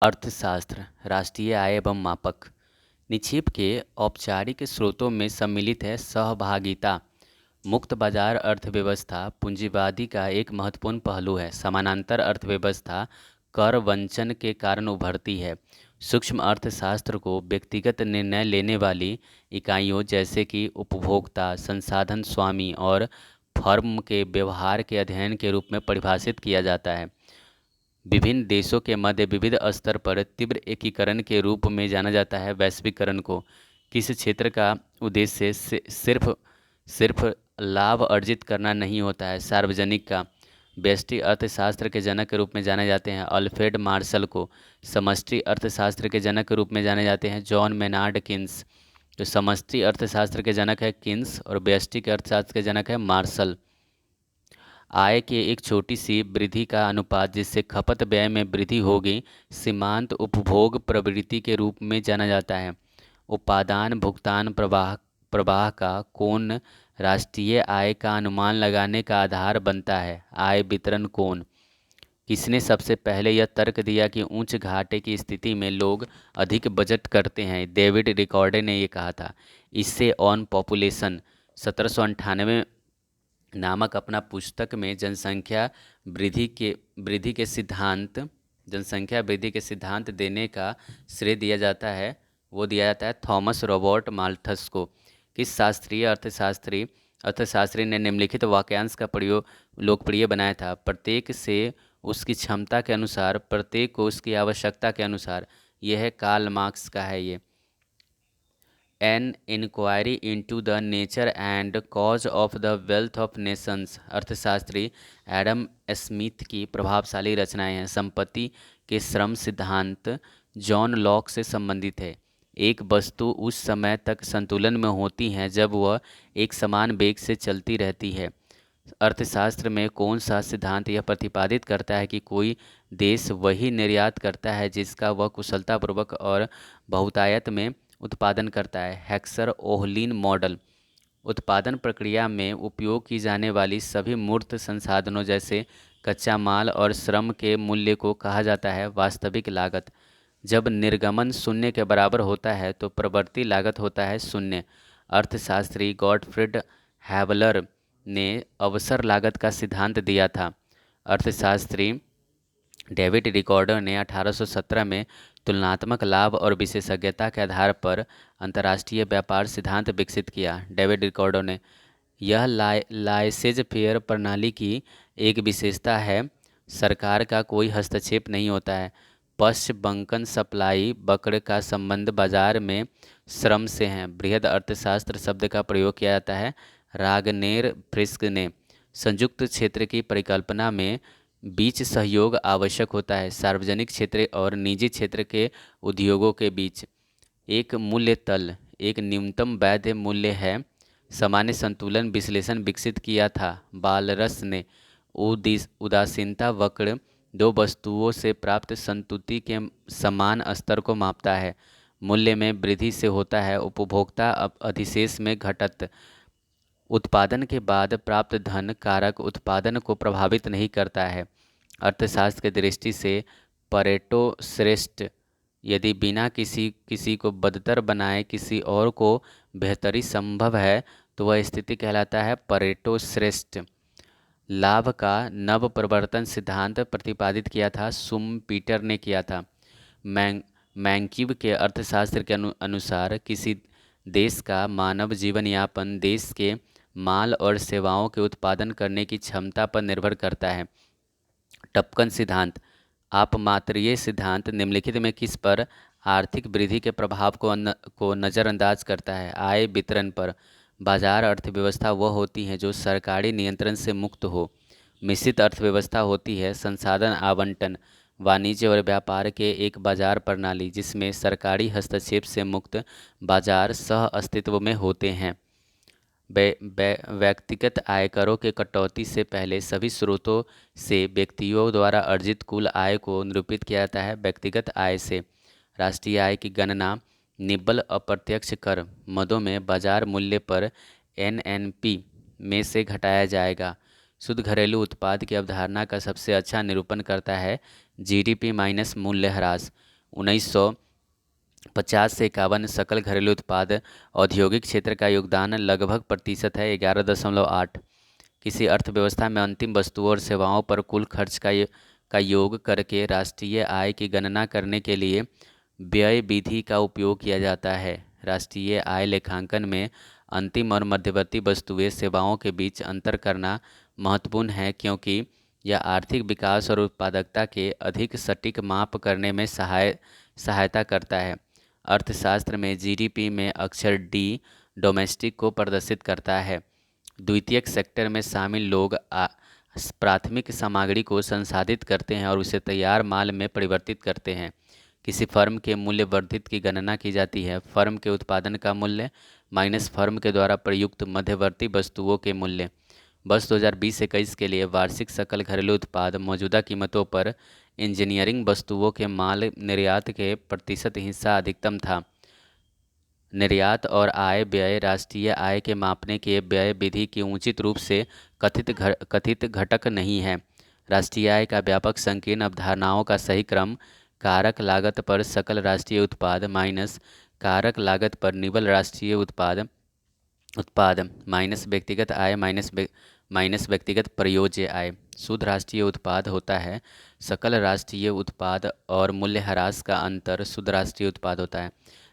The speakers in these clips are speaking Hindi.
अर्थशास्त्र राष्ट्रीय आय एवं मापक निक्षेप के औपचारिक स्रोतों में सम्मिलित है। सहभागिता मुक्त बाजार अर्थव्यवस्था पूंजीवादी का एक महत्वपूर्ण पहलू है। समानांतर अर्थव्यवस्था कर वंचन के कारण उभरती है। सूक्ष्म अर्थशास्त्र को व्यक्तिगत निर्णय लेने वाली इकाइयों जैसे कि उपभोक्ता, संसाधन स्वामी और फर्म के व्यवहार के अध्ययन के रूप में परिभाषित किया जाता है। विभिन्न देशों के मध्य विविध स्तर पर तीव्र एकीकरण के रूप में जाना जाता है। वैश्वीकरण को किसी क्षेत्र का उद्देश्य सिर्फ सिर्फ लाभ अर्जित करना नहीं होता है। सार्वजनिक का व्यष्टि अर्थशास्त्र के जनक के रूप में जाने जाते हैं। अल्फ्रेड मार्शल को समष्टि अर्थशास्त्र के जनक के रूप में जाने जाते हैं। जॉन मेनार्ड किन्स, तो समष्टि अर्थशास्त्र के जनक है किन्स और व्यष्टि के अर्थशास्त्र के जनक है मार्शल। आय के एक छोटी सी वृद्धि का अनुपात जिससे खपत व्यय में वृद्धि होगी सीमांत उपभोग प्रवृत्ति के रूप में जाना जाता है। उपादान भुगतान प्रवाह प्रवाह का कोण राष्ट्रीय आय का अनुमान लगाने का आधार बनता है। आय वितरण कोण किसने सबसे पहले यह तर्क दिया कि उच्च घाटे की स्थिति में लोग अधिक बजट करते हैं? डेविड रिकॉर्डे ने ये कहा था। इससे ऑन पॉपुलेशन 1798 नामक अपना पुस्तक में जनसंख्या वृद्धि के सिद्धांत देने का श्रेय दिया जाता है। वो दिया जाता है थॉमस रॉबर्ट माल्थस को। किस शास्त्रीय अर्थशास्त्री ने निम्नलिखित वाक्यांश का प्रयोग लोकप्रिय बनाया था? प्रत्येक से उसकी क्षमता के अनुसार, प्रत्येक को उसकी आवश्यकता के अनुसार। यह है कार्ल मार्क्स का है ये। An inquiry into the nature and cause of the wealth of nations अर्थशास्त्री एडम स्मिथ की प्रभावशाली रचनाएं हैं। संपत्ति के श्रम सिद्धांत जॉन लॉक से संबंधित है। एक वस्तु उस समय तक संतुलन में होती है जब वह एक समान वेग से चलती रहती है। अर्थशास्त्र में कौन सा सिद्धांत यह प्रतिपादित करता है कि कोई देश वही निर्यात करता है जिसका वह कुशलतापूर्वक और बहुतायत में उत्पादन करता है? हेक्सर ओहलिन मॉडल उत्पादन प्रक्रिया में उपयोग की जाने वाली सभी मूर्त संसाधनों जैसे कच्चा माल और श्रम के मूल्य को कहा जाता है वास्तविक लागत। जब निर्गमन शून्य के बराबर होता है तो प्रवृत्ति लागत होता है शून्य। अर्थशास्त्री गॉटफ्रीड हैवलर ने अवसर लागत का सिद्धांत दिया था। अर्थशास्त्री डेविड रिकॉर्डर ने 1817 में तुलनात्मक लाभ और विशेषज्ञता के आधार पर अंतर्राष्ट्रीय व्यापार सिद्धांत विकसित किया। डेविड रिकॉर्डर ने यह लाइसेज फेयर प्रणाली की एक विशेषता है। सरकार का कोई हस्तक्षेप नहीं होता है। पश्च बंकन सप्लाई वक्र का संबंध बाजार में श्रम से है। बृहद अर्थशास्त्र शब्द का प्रयोग किया जाता है रागनेर फ्रिस्क ने। संयुक्त क्षेत्र की परिकल्पना में बीच सहयोग आवश्यक होता है। सार्वजनिक क्षेत्र और निजी क्षेत्र के उद्योगों के बीच एक मूल्य तल एक न्यूनतम वैध मूल्य है। सामान्य संतुलन विश्लेषण विकसित किया था बालरस ने। उदासीनता वक्र दो वस्तुओं से प्राप्त संतुति के समान स्तर को मापता है। मूल्य में वृद्धि से होता है उपभोक्ता अधिशेष में घटत। उत्पादन के बाद प्राप्त धन कारक उत्पादन को प्रभावित नहीं करता है। अर्थशास्त्र की दृष्टि से परेटो श्रेष्ठ यदि बिना किसी को बदतर बनाए किसी और को बेहतरी संभव है तो वह स्थिति कहलाता है परेटो श्रेष्ठ। लाभ का नव प्रवर्तन सिद्धांत प्रतिपादित किया था सुम पीटर ने किया था। मैंकिव के अर्थशास्त्र के अनुसार किसी देश का मानव जीवन यापन देश के माल और सेवाओं के उत्पादन करने की क्षमता पर निर्भर करता है। टपकन सिद्धांत आप मात्र ये सिद्धांत निम्नलिखित में किस पर आर्थिक वृद्धि के प्रभाव को नज़रअंदाज करता है? आय वितरण पर। बाजार अर्थव्यवस्था वह होती है जो सरकारी नियंत्रण से मुक्त हो। मिश्रित अर्थव्यवस्था होती है संसाधन आवंटन, वाणिज्य और व्यापार के एक बाजार प्रणाली जिसमें सरकारी हस्तक्षेप से मुक्त बाजार सह अस्तित्व में होते हैं। व्यक्तिगत आयकरों के कटौती से पहले सभी स्रोतों से व्यक्तियों द्वारा अर्जित कुल आय को निरूपित किया जाता है व्यक्तिगत आय से। राष्ट्रीय आय की गणना निव्वल अप्रत्यक्ष कर मदों में बाजार मूल्य पर एनएनपी में से घटाया जाएगा। शुद्ध घरेलू उत्पाद की अवधारणा का सबसे अच्छा निरूपण करता है जीडीपी माइनस मूल्य ह्रास। 1950 से 51 सकल घरेलू उत्पाद औद्योगिक क्षेत्र का योगदान लगभग प्रतिशत है 11.8। किसी अर्थव्यवस्था में अंतिम वस्तुओं और सेवाओं पर कुल खर्च का योग करके राष्ट्रीय आय की गणना करने के लिए व्यय विधि का उपयोग किया जाता है। राष्ट्रीय आय लेखांकन में अंतिम और मध्यवर्ती वस्तुएं सेवाओं के बीच अंतर करना महत्वपूर्ण है, क्योंकि यह आर्थिक विकास और उत्पादकता के अधिक सटीक माप करने में सहायता करता है। अर्थशास्त्र में जीडीपी में अक्षर डी डोमेस्टिक को प्रदर्शित करता है। द्वितीयक सेक्टर में शामिल लोग प्राथमिक सामग्री को संसाधित करते हैं और उसे तैयार माल में परिवर्तित करते हैं। किसी फर्म के मूल्य वर्धित की गणना की जाती है फर्म के उत्पादन का मूल्य माइनस फर्म के द्वारा प्रयुक्त मध्यवर्ती वस्तुओं के मूल्य। वर्ष 2020-21 के लिए वार्षिक सकल घरेलू उत्पाद मौजूदा कीमतों पर इंजीनियरिंग वस्तुओं के माल निर्यात के प्रतिशत हिस्सा अधिकतम था। निर्यात और आय व्यय राष्ट्रीय आय के मापने के व्यय विधि की उचित रूप से कथित घटक नहीं है। राष्ट्रीय आय का व्यापक संकीर्ण अवधारणाओं का सही क्रम कारक लागत पर सकल राष्ट्रीय उत्पाद माइनस कारक लागत पर निवल राष्ट्रीय उत्पाद माइनस व्यक्तिगत आय माइनस व्यक्तिगत प्रयोज्य आय शुद्ध राष्ट्रीय उत्पाद होता है। सकल राष्ट्रीय उत्पाद और मूल्यह्रास का अंतर शुद्ध राष्ट्रीय उत्पाद होता है।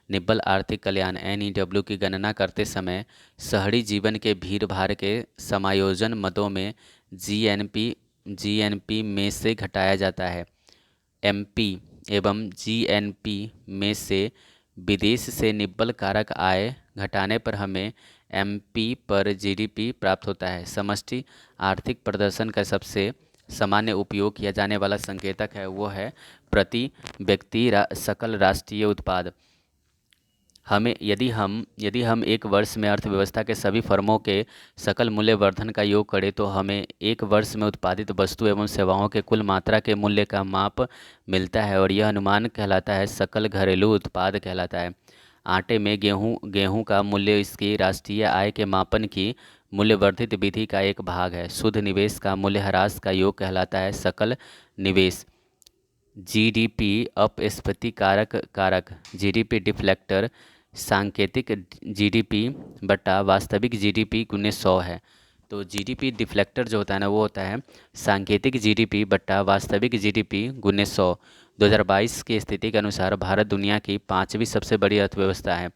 निव्वल आर्थिक कल्याण NEW की गणना करते समय शहरी जीवन के भीड़ भाड़ के समायोजन मदों में GNP में से घटाया जाता है। MP एवं GNP में से विदेश से निव्वल कारक आय घटाने पर हमें MP पर GDP प्राप्त होता है। समष्टि आर्थिक प्रदर्शन का सबसे सामान्य उपयोग किया जाने वाला संकेतक है वो है प्रति व्यक्ति सकल राष्ट्रीय उत्पाद। यदि हम एक वर्ष में अर्थव्यवस्था के सभी फर्मों के सकल मूल्य वर्धन का योग करें तो हमें एक वर्ष में उत्पादित वस्तु एवं सेवाओं के कुल मात्रा के मूल्य का माप मिलता है और यह अनुमान कहलाता है सकल घरेलू उत्पाद कहलाता है। आटे में गेहूं का मूल्य इसकी राष्ट्रीय आय के मापन की मूल्यवर्धित विधि का एक भाग है। शुद्ध निवेश का मूल्यह्रास का योग कहलाता है सकल निवेश। GDP अपस्फीति कारक GDP डिफ्लेक्टर सांकेतिक GDP बटा वास्तविक GDP गुने 100 है। तो GDP डिफ्लेक्टर जो होता है ना वो होता है सांकेतिक GDP बटा वास्तविक GDP गुने 100। 2022 की स्थिति के अनुसार भारत दुनिया की 5वीं सबसे बड़ी अर्थव्यवस्था है।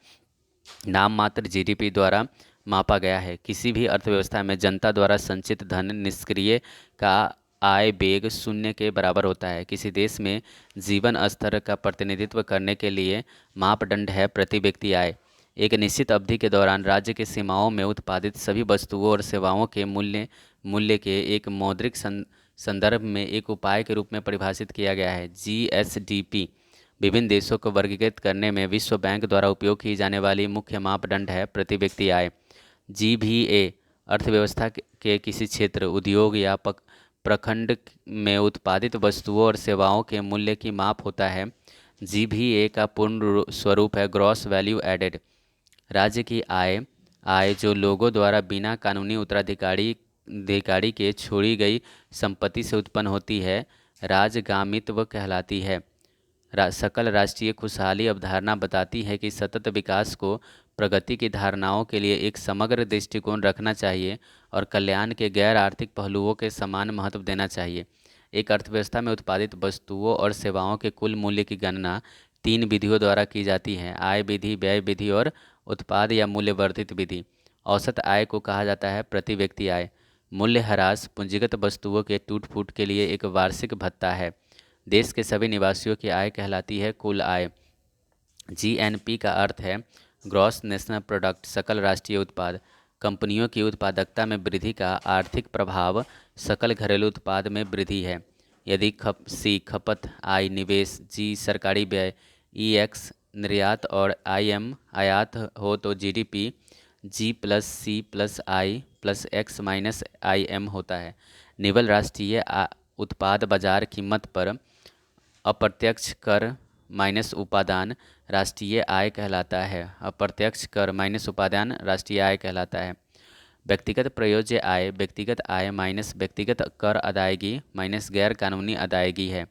नाम मात्र GDP द्वारा मापा गया है। किसी भी अर्थव्यवस्था में जनता द्वारा संचित धन निष्क्रिय का आय वेग शून्य के बराबर होता है। किसी देश में जीवन स्तर का प्रतिनिधित्व करने के लिए मापदंड है प्रति व्यक्ति आय। एक निश्चित अवधि के दौरान राज्य के सीमाओं में उत्पादित सभी वस्तुओं और सेवाओं के मूल्य के एक मौद्रिक संदर्भ में एक उपाय के रूप में परिभाषित किया गया है। GSDP विभिन्न देशों को वर्गीकृत करने में विश्व बैंक द्वारा उपयोग की जाने वाली मुख्य मापदंड है प्रति व्यक्ति आय। GVA अर्थव्यवस्था के किसी क्षेत्र उद्योग या प्रखंड में उत्पादित वस्तुओं और सेवाओं के मूल्य की माप होता है। GVA का पूर्ण स्वरूप है ग्रॉस वैल्यू एडेड। राज्य की आय जो लोगों द्वारा बिना कानूनी उत्तराधिकारी के छोड़ी गई संपत्ति से उत्पन्न होती है राजगामित्व कहलाती है। सकल राष्ट्रीय खुशहाली अवधारणा बताती है कि सतत विकास को प्रगति की धारणाओं के लिए एक समग्र दृष्टिकोण रखना चाहिए और कल्याण के गैर आर्थिक पहलुओं के समान महत्व देना चाहिए। एक अर्थव्यवस्था में उत्पादित वस्तुओं और सेवाओं के कुल मूल्य की गणना 3 विधियों द्वारा की जाती है: आय विधि, व्यय विधि और उत्पाद या मूल्यवर्धित विधि। औसत आय को कहा जाता है प्रति व्यक्ति आय। मूल्यह्रास पूंजीगत वस्तुओं के टूट फूट के लिए एक वार्षिक भत्ता है। देश के सभी निवासियों की आय कहलाती है कुल आय। GNP का अर्थ है ग्रॉस नेशनल प्रोडक्ट सकल राष्ट्रीय उत्पाद। कंपनियों की उत्पादकता में वृद्धि का आर्थिक प्रभाव सकल घरेलू उत्पाद में वृद्धि है। यदि C खपत, I निवेश, G सरकारी व्यय, EX निर्यात और IM आयात हो तो GDP G + C + I + X - IM होता है। निवल राष्ट्रीय उत्पाद बाजार कीमत पर अप्रत्यक्ष कर माइनस उपादान राष्ट्रीय आय कहलाता है। अप्रत्यक्ष कर माइनस उपादान राष्ट्रीय आय कहलाता है। व्यक्तिगत प्रयोज्य आय व्यक्तिगत आय माइनस व्यक्तिगत कर अदायगी माइनस गैर कानूनी अदायगी है।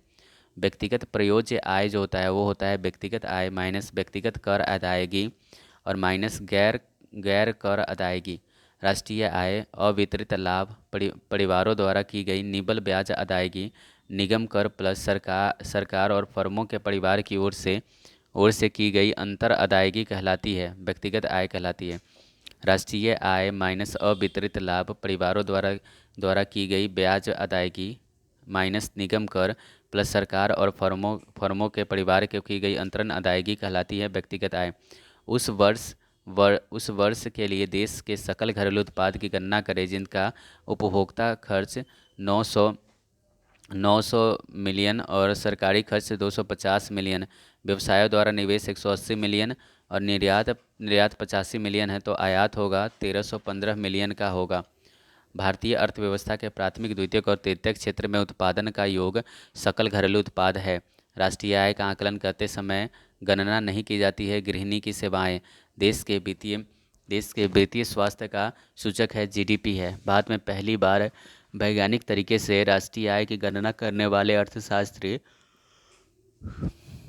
व्यक्तिगत प्रयोज्य आय जो होता है वो होता है व्यक्तिगत आय माइनस व्यक्तिगत कर अदायगी और माइनस गैर गैर कर अदायगी। राष्ट्रीय आय अवितरित लाभ परिवारों द्वारा की गई निबल ब्याज अदायगी निगम कर प्लस सरकार और फर्मों के परिवार की ओर से की गई अंतर अदायगी कहलाती है, व्यक्तिगत आय कहलाती है। राष्ट्रीय आय माइनस अवितरित लाभ परिवारों द्वारा की गई ब्याज अदायगी माइनस निगम कर प्लस सरकार और फर्मों के परिवार के की गई अंतरण अदायगी कहलाती है, व्यक्तिगत आय। उस वर्ष के लिए देश के सकल घरेलू उत्पाद की गणना करें जिनका उपभोक्ता खर्च 900 मिलियन और सरकारी खर्च 250 मिलियन, व्यवसायों द्वारा निवेश 180 मिलियन और निर्यात 85 मिलियन है, तो आयात होगा 1315 मिलियन का होगा। भारतीय अर्थव्यवस्था के प्राथमिक द्वितीयक और तृतीयक क्षेत्र में उत्पादन का योग सकल घरेलू उत्पाद है। राष्ट्रीय आय का आकलन करते समय गणना नहीं की जाती है। गृहिणी की सेवाएं देश के वित्तीय स्वास्थ्य का सूचक है, जीडीपी है। भारत में पहली बार वैज्ञानिक तरीके से राष्ट्रीय आय की गणना करने वाले अर्थशास्त्री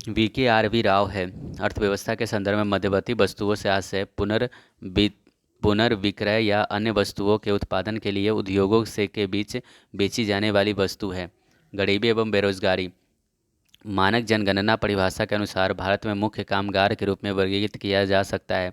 वी राव है। अर्थव्यवस्था के संदर्भ में मध्यवर्ती वस्तुओं से आशय पुनर्विक्रय या अन्य वस्तुओं के उत्पादन के लिए उद्योगों से के बीच बेची जाने वाली वस्तु है। गरीबी एवं बेरोजगारी मानक जनगणना परिभाषा के अनुसार भारत में मुख्य कामगार के रूप में वर्गीकृत किया जा सकता है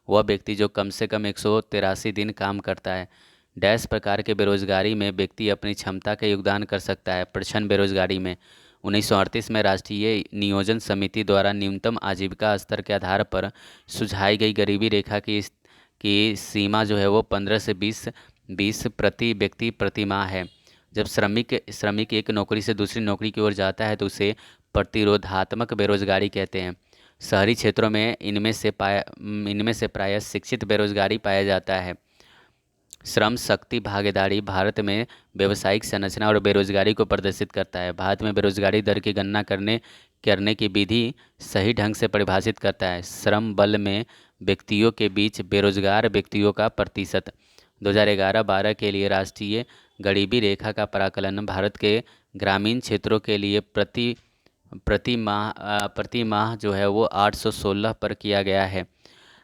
वह व्यक्ति जो कम से कम 183 दिन काम करता है। डैश प्रकार के बेरोजगारी में व्यक्ति अपनी क्षमता का योगदान कर सकता है। प्रछन्न बेरोजगारी में 1938 में राष्ट्रीय नियोजन समिति द्वारा न्यूनतम आजीविका स्तर के आधार पर सुझाई गई गरीबी रेखा की सीमा जो है वो 15 से 20 प्रति व्यक्ति प्रति माह है। जब श्रमिक एक नौकरी से दूसरी नौकरी की ओर जाता है तो उसे प्रतिरोधात्मक बेरोजगारी कहते हैं। शहरी क्षेत्रों में इनमें से प्रायः शिक्षित बेरोजगारी पाया जाता है। श्रम शक्ति भागीदारी भारत में व्यावसायिक संरचना और बेरोजगारी को प्रदर्शित करता है। भारत में बेरोजगारी दर की गणना करने की विधि सही ढंग से परिभाषित करता है। श्रम बल में व्यक्तियों के बीच बेरोजगार व्यक्तियों का प्रतिशत। 2011-12 के लिए राष्ट्रीय गरीबी रेखा का प्राकलन भारत के ग्रामीण क्षेत्रों के लिए प्रति माह जो है वो 816 पर किया गया है।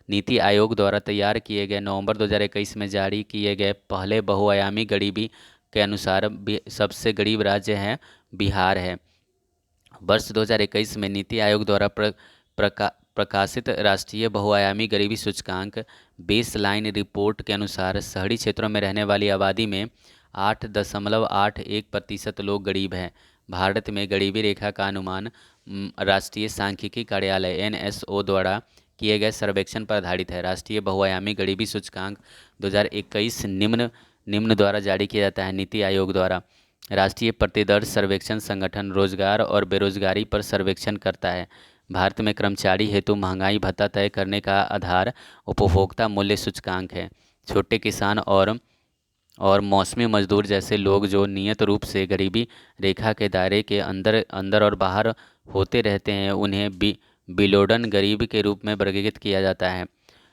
नीति आयोग द्वारा तैयार किए गए नवंबर 2021 में जारी किए गए पहले बहुआयामी गरीबी के अनुसार सबसे गरीब राज्य है बिहार है। वर्ष 2021 में नीति आयोग द्वारा प्रकाशित राष्ट्रीय बहुआयामी गरीबी सूचकांक बेसलाइन रिपोर्ट के अनुसार शहरी क्षेत्रों में रहने वाली आबादी में 8.81% लोग गरीब हैं। भारत में गरीबी रेखा का अनुमान राष्ट्रीय सांख्यिकी कार्यालय NSO द्वारा किए गए सर्वेक्षण पर आधारित है। राष्ट्रीय बहुआयामी गरीबी सूचकांक 2021 निम्न द्वारा जारी किया जाता है। नीति आयोग द्वारा राष्ट्रीय प्रतिदर्श सर्वेक्षण संगठन रोजगार और बेरोजगारी पर सर्वेक्षण करता है। भारत में कर्मचारी हेतु महंगाई भत्ता तय करने का आधार उपभोक्ता मूल्य सूचकांक है। छोटे किसान और मौसमी मजदूर जैसे लोग जो नियत रूप से गरीबी रेखा के दायरे के अंदर और बाहर होते रहते हैं उन्हें बिलोडन गरीब के रूप में वर्गीकृत किया जाता है।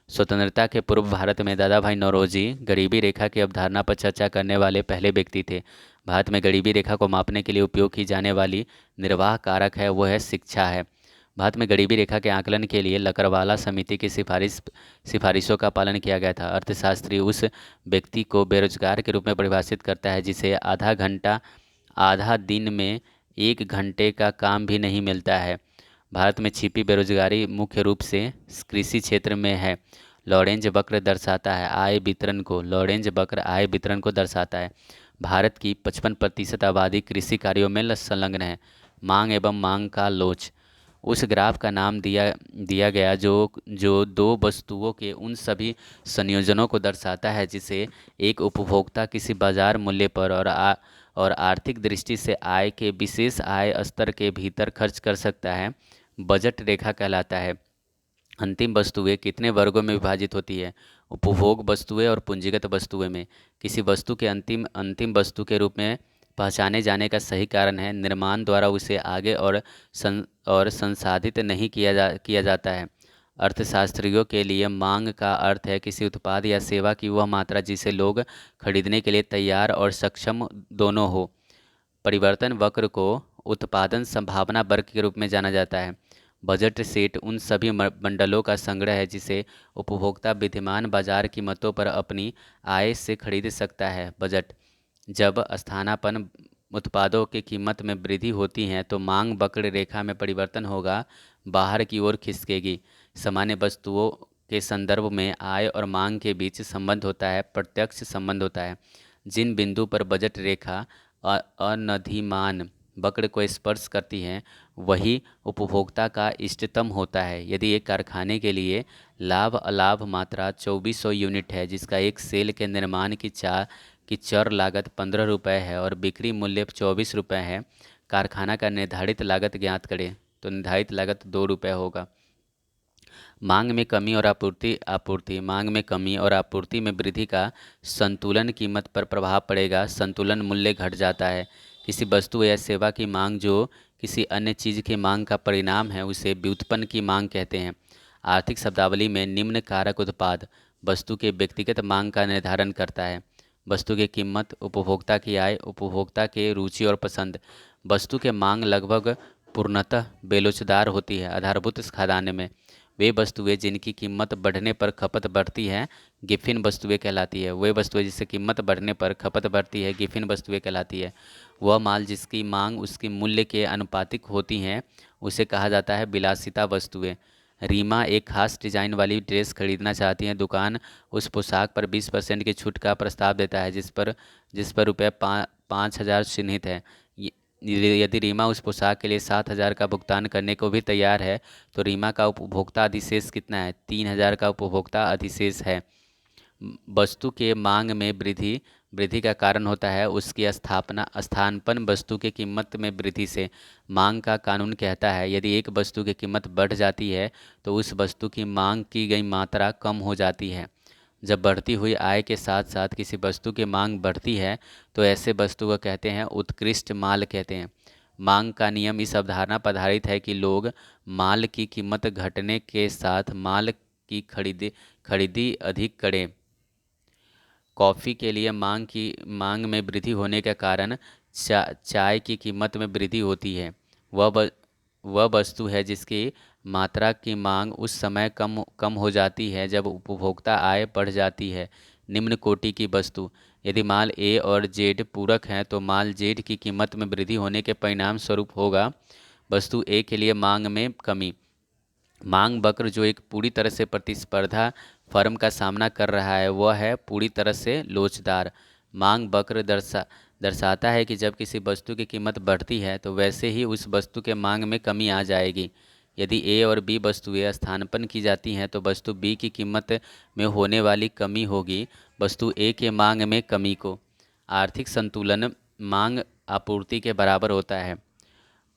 स्वतंत्रता के पूर्व भारत में दादा भाई नौरोजी गरीबी रेखा की अवधारणा पर चर्चा करने वाले पहले व्यक्ति थे। भारत में गरीबी रेखा को मापने के लिए उपयोग की जाने वाली निर्वाह कारक है वो है शिक्षा है। भारत में गरीबी रेखा के आकलन के लिए लकड़वाला समिति की सिफारिशों का पालन किया गया था। अर्थशास्त्री उस व्यक्ति को बेरोजगार के रूप में परिभाषित करता है जिसे आधा दिन में 1 घंटे का काम भी नहीं मिलता है। भारत में छिपी बेरोजगारी मुख्य रूप से कृषि क्षेत्र में है। लॉरेंज वक्र आय वितरण को दर्शाता है। भारत की 55% आबादी कृषि कार्यों में संलग्न है। मांग एवं मांग का लोच उस ग्राफ का नाम दिया गया जो दो वस्तुओं के उन सभी संयोजनों को दर्शाता है जिसे एक उपभोक्ता किसी बाजार मूल्य पर और आर्थिक दृष्टि से आय के विशेष आय स्तर के भीतर खर्च कर सकता है, बजट रेखा कहलाता है। अंतिम वस्तुएं कितने वर्गों में विभाजित होती है? उपभोग वस्तुएं और पूंजीगत वस्तुएं में। किसी वस्तु के अंतिम वस्तु के रूप में पहचाने जाने का सही कारण है निर्माण द्वारा उसे आगे और संसाधित नहीं किया जाता है। अर्थशास्त्रियों के लिए मांग का अर्थ है किसी उत्पाद या सेवा की वह मात्रा जिसे लोग खरीदने के लिए तैयार और सक्षम दोनों हो। परिवर्तन वक्र को उत्पादन संभावना वर्ग के रूप में जाना जाता है। बजट सेट उन सभी मंडलों का संग्रह है जिसे उपभोक्ता विद्यमान बाजार कीमतों पर अपनी आय से खरीद सकता है। बजट जब स्थानापन्न उत्पादों की कीमत में वृद्धि होती है तो मांग वक्र रेखा में परिवर्तन होगा, बाहर की ओर खिसकेगी। सामान्य वस्तुओं के संदर्भ में आय और मांग के बीच संबंध होता है, प्रत्यक्ष संबंध होता है। जिन बिंदु पर बजट रेखा अनधिमान वक्र को स्पर्श करती है वही उपभोक्ता का इष्टतम होता है। यदि एक कारखाने के लिए लाभ अलाभ मात्रा 2400 यूनिट है, जिसका एक सेल के निर्माण की चर लागत 15 रुपये है और बिक्री मूल्य 24 रुपये है, कारखाना का निर्धारित लागत ज्ञात करें तो निर्धारित लागत 2 रुपये होगा। मांग में कमी और आपूर्ति आपूर्ति मांग में कमी और आपूर्ति में वृद्धि का संतुलन कीमत पर प्रभाव पड़ेगा। संतुलन मूल्य घट जाता है। किसी वस्तु या सेवा की मांग जो किसी अन्य चीज़ की मांग का परिणाम है उसे व्युत्पन्न की मांग कहते हैं। आर्थिक शब्दावली में निम्न कारक उत्पाद वस्तु के व्यक्तिगत मांग का निर्धारण करता है। वस्तु की कीमत, उपभोक्ता की आय, उपभोक्ता के रुचि और पसंद। वस्तु के मांग लगभग पूर्णतः बेलोचदार होती है। आधारभूत खाद्यान्न में वे वस्तुएं जिनकी कीमत बढ़ने पर खपत बढ़ती है गिफिन वस्तुएं कहलाती है। वे वस्तुएं जिससे कीमत बढ़ने पर खपत बढ़ती है गिफिन वस्तुएं कहलाती है। वह माल जिसकी मांग उसकी मूल्य के अनुपातिक होती हैं उसे कहा जाता है विलासिता वस्तुएं। रीमा एक खास डिजाइन वाली ड्रेस खरीदना चाहती हैं। दुकान उस पोशाक पर 20% की छूट का प्रस्ताव देता है जिस पर रुपये 5,000 चिन्हित है। यदि रीमा उस पोशाक के लिए 7,000 का भुगतान करने को भी तैयार है तो रीमा का उपभोक्ता अधिशेष कितना है? 3,000 का उपभोक्ता अधिशेष है। वस्तु के मांग में वृद्धि वृद्धि का कारण होता है उसकी स्थानापन्न वस्तु की कीमत में वृद्धि से। मांग का कानून कहता है यदि एक वस्तु की कीमत बढ़ जाती है तो उस वस्तु की मांग की गई मात्रा कम हो जाती है। जब बढ़ती हुई आय के साथ साथ किसी वस्तु की मांग बढ़ती है तो ऐसे वस्तु को कहते हैं उत्कृष्ट माल कहते हैं। मांग का नियम इस अवधारणा पर आधारित है कि लोग माल की कीमत घटने के साथ माल की खरीदी अधिक करें। कॉफ़ी के लिए मांग में वृद्धि होने के कारण चाय की कीमत में वृद्धि होती है। वह वस्तु है जिसकी मात्रा की मांग उस समय कम हो जाती है जब उपभोक्ता आय बढ़ जाती है। निम्न कोटि की वस्तु यदि माल ए और जेड पूरक हैं तो माल जेड की कीमत में वृद्धि होने के परिणाम स्वरूप होगा। वस्तु ए के लिए मांग में कमी। मांग वक्र जो एक पूरी तरह से प्रतिस्पर्धा फर्म का सामना कर रहा है वह है पूरी तरह से लोचदार। मांग वक्र दर्शाता है कि जब किसी वस्तु की कीमत बढ़ती है तो वैसे ही उस वस्तु के मांग में कमी आ जाएगी। यदि ए और बी वस्तुएं स्थानापन्न की जाती हैं तो वस्तु बी की कीमत में होने वाली कमी होगी वस्तु ए के मांग में कमी को। आर्थिक संतुलन मांग आपूर्ति के बराबर होता है।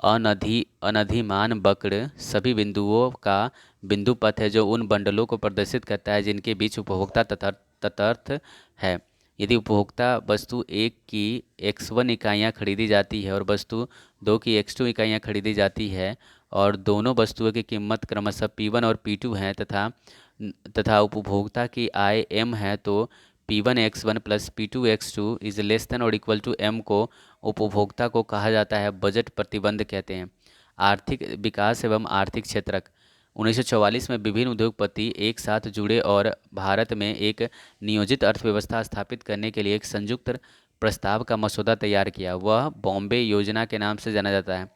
अनधिमान वक्र सभी बिंदुओं का बिंदु पथ है जो उन बंडलों को प्रदर्शित करता है जिनके बीच उपभोक्ता तटस्थ है। यदि उपभोक्ता वस्तु एक की x1 इकाइयाँ खरीदी जाती है और वस्तु 2 की x2 इकाइयाँ खरीदी जाती है और दोनों वस्तुओं की कीमत क्रमशः P1 और P2 हैं तथा उपभोक्ता की आय M है तो P1x1 plus P2x2 is less than और इक्वल टू M को उपभोक्ता को कहा जाता है बजट प्रतिबंध कहते हैं। आर्थिक विकास एवं आर्थिक क्षेत्रक 1944 में विभिन्न उद्योगपति एक साथ जुड़े और भारत में एक नियोजित अर्थव्यवस्था स्थापित करने के लिए एक संयुक्त प्रस्ताव का मसौदा तैयार किया। वह बॉम्बे योजना के नाम से जाना जाता है।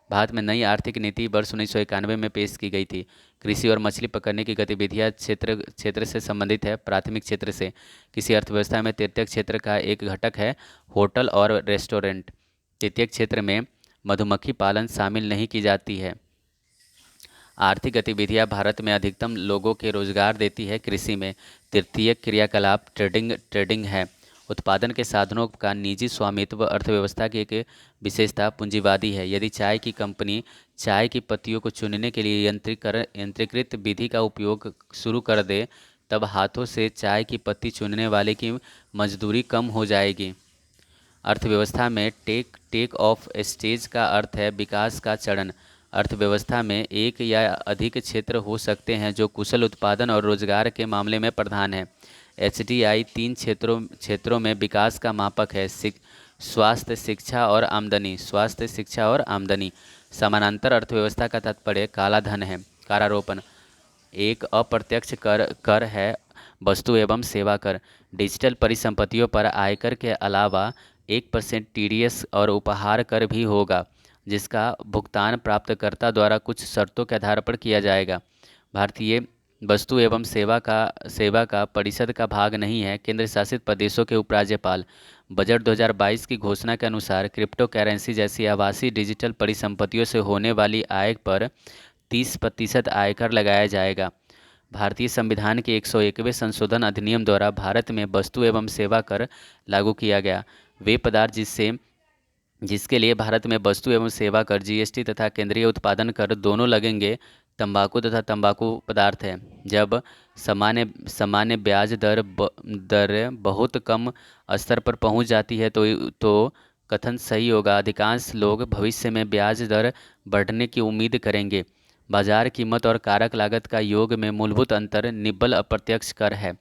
भारत में नई आर्थिक नीति वर्ष 1991 में पेश की गई थी। कृषि और मछली पकड़ने की गतिविधियां क्षेत्र से संबंधित है। प्राथमिक क्षेत्र से किसी अर्थव्यवस्था में तृतीयक क्षेत्र का एक घटक है होटल और रेस्टोरेंट। तृतीयक क्षेत्र में मधुमक्खी पालन शामिल नहीं की जाती है। आर्थिक गतिविधियां भारत में अधिकतम लोगों के रोजगार देती है। कृषि में तृतीयक क्रियाकलाप ट्रेडिंग है। उत्पादन के साधनों का निजी स्वामित्व अर्थव्यवस्था की एक विशेषता पूंजीवादी है। यदि चाय की कंपनी चाय की पत्तियों को चुनने के लिए यंत्रीकृत विधि का उपयोग शुरू कर दे तब हाथों से चाय की पत्ती चुनने वाले की मजदूरी कम हो जाएगी। अर्थव्यवस्था में टेक ऑफ स्टेज का अर्थ है विकास का चरण। अर्थव्यवस्था में एक या अधिक क्षेत्र हो सकते हैं जो कुशल उत्पादन और रोजगार के मामले में प्रधान है। HDI 3 क्षेत्रों में विकास का मापक है। स्वास्थ्य, शिक्षा और आमदनी। स्वास्थ्य, शिक्षा और आमदनी। समानांतर अर्थव्यवस्था का तात्पर्य काला धन है। करारोपण एक अप्रत्यक्ष कर है। वस्तु एवं सेवा कर डिजिटल परिसंपत्तियों पर आयकर के अलावा 1% टीडीएस और उपहार कर भी होगा, जिसका भुगतान प्राप्तकर्ता द्वारा कुछ शर्तों के आधार पर किया जाएगा। भारतीय वस्तु एवं सेवा का परिषद का भाग नहीं है। केंद्र शासित प्रदेशों के उपराज्यपाल। बजट 2022 की घोषणा के अनुसार क्रिप्टो करेंसी जैसी आभासी डिजिटल परिसंपत्तियों से होने वाली आय पर 30% आयकर लगाया जाएगा। भारतीय संविधान के 101वें संशोधन अधिनियम द्वारा भारत में वस्तु एवं सेवा कर लागू किया गया। वे पदार्थ जिसके लिए भारत में वस्तु एवं सेवा कर जीएसटी तथा केंद्रीय उत्पादन कर दोनों लगेंगे, तंबाकू तथा तंबाकू पदार्थ है। जब सामान्य सामान्य ब्याज दर बहुत कम स्तर पर पहुंच जाती है तो कथन सही होगा। अधिकांश लोग भविष्य में ब्याज दर बढ़ने की उम्मीद करेंगे। बाजार कीमत और कारक लागत का योग में मूलभूत अंतर निव्वल अप्रत्यक्ष कर है।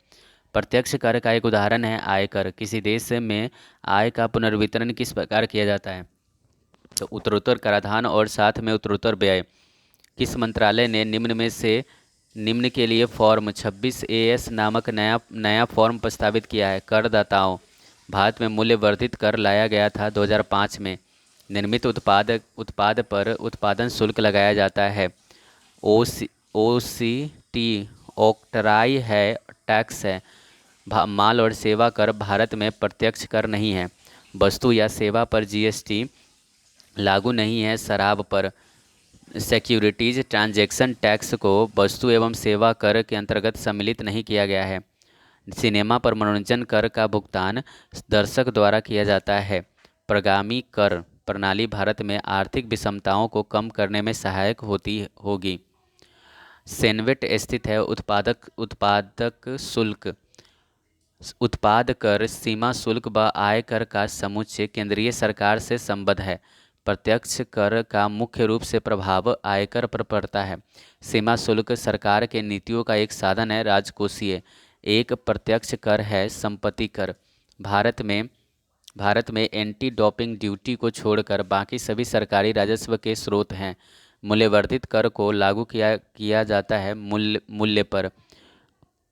प्रत्यक्ष कर का एक उदाहरण है आयकर। किसी देश में आय का पुनर्वितरण किस प्रकार किया जाता है? तो उत्तरोत्तर कराधान और साथ में उत्तरोत्तर व्यय। किस मंत्रालय ने निम्न के लिए फॉर्म 26 AS नामक नया फॉर्म प्रस्तावित किया है? करदाताओं। भारत में मूल्य वर्धित कर लाया गया था 2005 में। निर्मित उत्पाद पर उत्पादन शुल्क लगाया जाता है। OCT ऑक्ट्राई है टैक्स है। माल और सेवा कर भारत में प्रत्यक्ष कर नहीं है। वस्तु या सेवा पर जीएसटी लागू नहीं है। शराब पर सिक्योरिटीज ट्रांजैक्शन टैक्स को वस्तु एवं सेवा कर के अंतर्गत सम्मिलित नहीं किया गया है। सिनेमा पर मनोरंजन कर का भुगतान दर्शक द्वारा किया जाता है। प्रगामी कर प्रणाली भारत में आर्थिक विषमताओं को कम करने में सहायक होगी। सेनवेट स्थित है। उत्पादक शुल्क। उत्पाद कर, सीमा शुल्क व आय कर का समुच्चय केंद्रीय सरकार से संबद्ध है। प्रत्यक्ष कर का मुख्य रूप से प्रभाव आयकर पर पड़ता है। सीमा शुल्क सरकार के नीतियों का एक साधन है। राजकोषीय एक प्रत्यक्ष कर है संपत्ति कर। भारत में एंटी डोपिंग ड्यूटी को छोड़कर बाकी सभी सरकारी राजस्व के स्रोत हैं। मूल्यवर्धित कर को लागू किया जाता है मूल्य पर।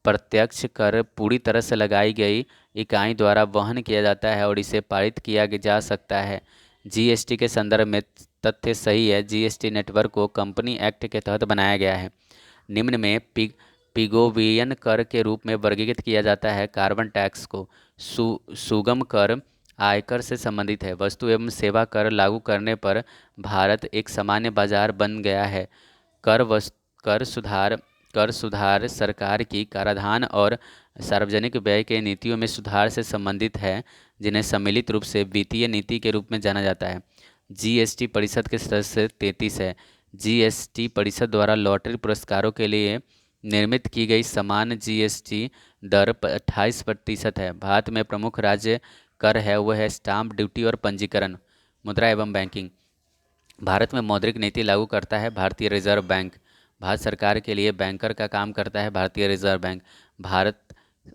प्रत्यक्ष कर पूरी तरह से लगाई गई इकाई द्वारा वहन किया जाता है और इसे पारित किया जा सकता है। जीएसटी के संदर्भ में तथ्य सही है। जीएसटी नेटवर्क को कंपनी एक्ट के तहत बनाया गया है। निम्न में पिगोवियन कर के रूप में वर्गीकृत किया जाता है। कार्बन टैक्स को सुगम कर आयकर से संबंधित है। वस्तु एवं सेवा कर लागू करने पर भारत एक सामान्य बाजार बन गया है। कर सुधार सरकार की कराधान और सार्वजनिक व्यय के नीतियों में सुधार से संबंधित है, जिन्हें सम्मिलित रूप से वित्तीय नीति के रूप में जाना जाता है। जीएसटी परिषद के सदस्य 33 है। जीएसटी परिषद द्वारा लॉटरी पुरस्कारों के लिए निर्मित की गई समान जीएसटी दर 28% है। भारत में प्रमुख राज्य कर है वह है स्टाम्प ड्यूटी और पंजीकरण। मुद्रा एवं बैंकिंग। भारत में मौद्रिक नीति लागू करता है भारतीय रिजर्व बैंक। भारत सरकार के लिए बैंकर का काम करता है भारतीय रिजर्व बैंक।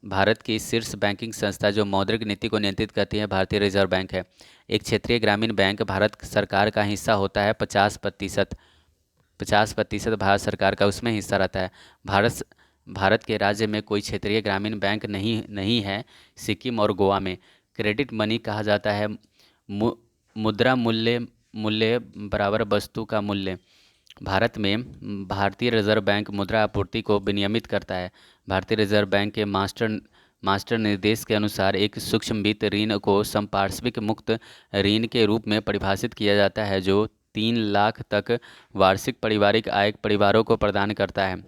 भारत की शीर्ष बैंकिंग संस्था जो मौद्रिक नीति को नियंत्रित करती है भारतीय रिजर्व बैंक है। एक क्षेत्रीय ग्रामीण बैंक भारत सरकार का हिस्सा होता है 50% भारत सरकार का उसमें हिस्सा रहता है। भारत के राज्य में कोई क्षेत्रीय ग्रामीण बैंक नहीं है। सिक्किम और गोवा में क्रेडिट मनी कहा जाता है। मुद्रा मूल्य बराबर वस्तु का मूल्य। भारत में भारतीय रिजर्व बैंक मुद्रा आपूर्ति को विनियमित करता है। भारतीय रिजर्व बैंक के मास्टर निर्देश के अनुसार एक सूक्ष्म वित्त ऋण को संपार्श्विक मुक्त ऋण के रूप में परिभाषित किया जाता है, जो 3 लाख तक वार्षिक पारिवारिक आय परिवारों को प्रदान करता है।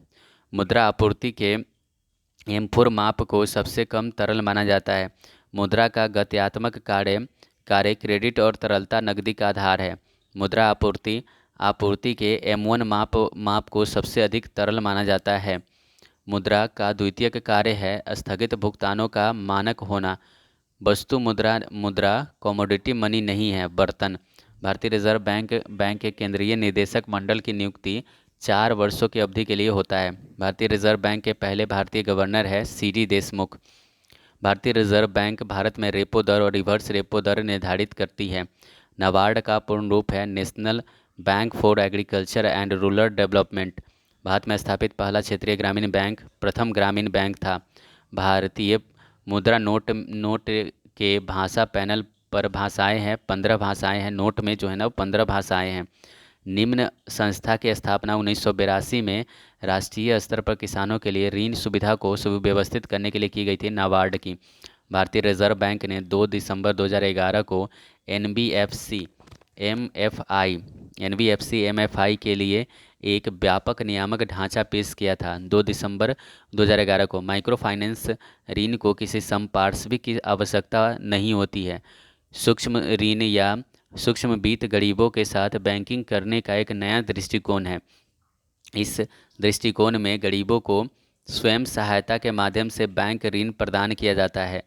मुद्रा आपूर्ति के M4 माप को सबसे कम तरल माना जाता है। मुद्रा का गत्यात्मक कार्य क्रेडिट और तरलता नकदी का आधार है। मुद्रा आपूर्ति के M1 माप को सबसे अधिक तरल माना जाता है। मुद्रा का द्वितीयक कार्य है स्थगित भुगतानों का मानक होना। वस्तु मुद्रा कमोडिटी मनी नहीं है। बर्तन। भारतीय रिजर्व बैंक के केंद्रीय निदेशक मंडल की नियुक्ति 4 वर्षों की अवधि के लिए होता है। भारतीय रिजर्व बैंक के पहले भारतीय गवर्नर है CD देशमुख। भारतीय रिजर्व बैंक भारत में रेपो दर और रिवर्स रेपो दर निर्धारित करती है। नाबार्ड का पूर्ण रूप है national bank for agriculture and rural development. Bharat में स्थापित पहला क्षेत्रीय ग्रामीण बैंक प्रथम ग्रामीण बैंक था। भारतीय मुद्रा नोट के भाषा पैनल पर भाषाएं हैं, 15 भाषाएं हैं। नोट में जो है ना वो 15 भाषाएं हैं। निम्न संस्था की स्थापना 1982 में राष्ट्रीय स्तर पर किसानों के लिए ऋण सुविधा को सुव्यवस्थित करने के लिए की गई थी, नाबार्ड की। भारतीय रिजर्व बैंक ने 2 दिसंबर 2011 को एनबीएफसी एमएफआई के लिए एक व्यापक नियामक ढांचा पेश किया था। 2 दिसंबर 2011 को माइक्रो फाइनेंस ऋण को किसी संपार्श्विक की आवश्यकता नहीं होती है। सूक्ष्म ऋण या सूक्ष्म वित्त गरीबों के साथ बैंकिंग करने का एक नया दृष्टिकोण है। इस दृष्टिकोण में गरीबों को स्वयं सहायता के माध्यम से बैंक ऋण प्रदान किया जाता है।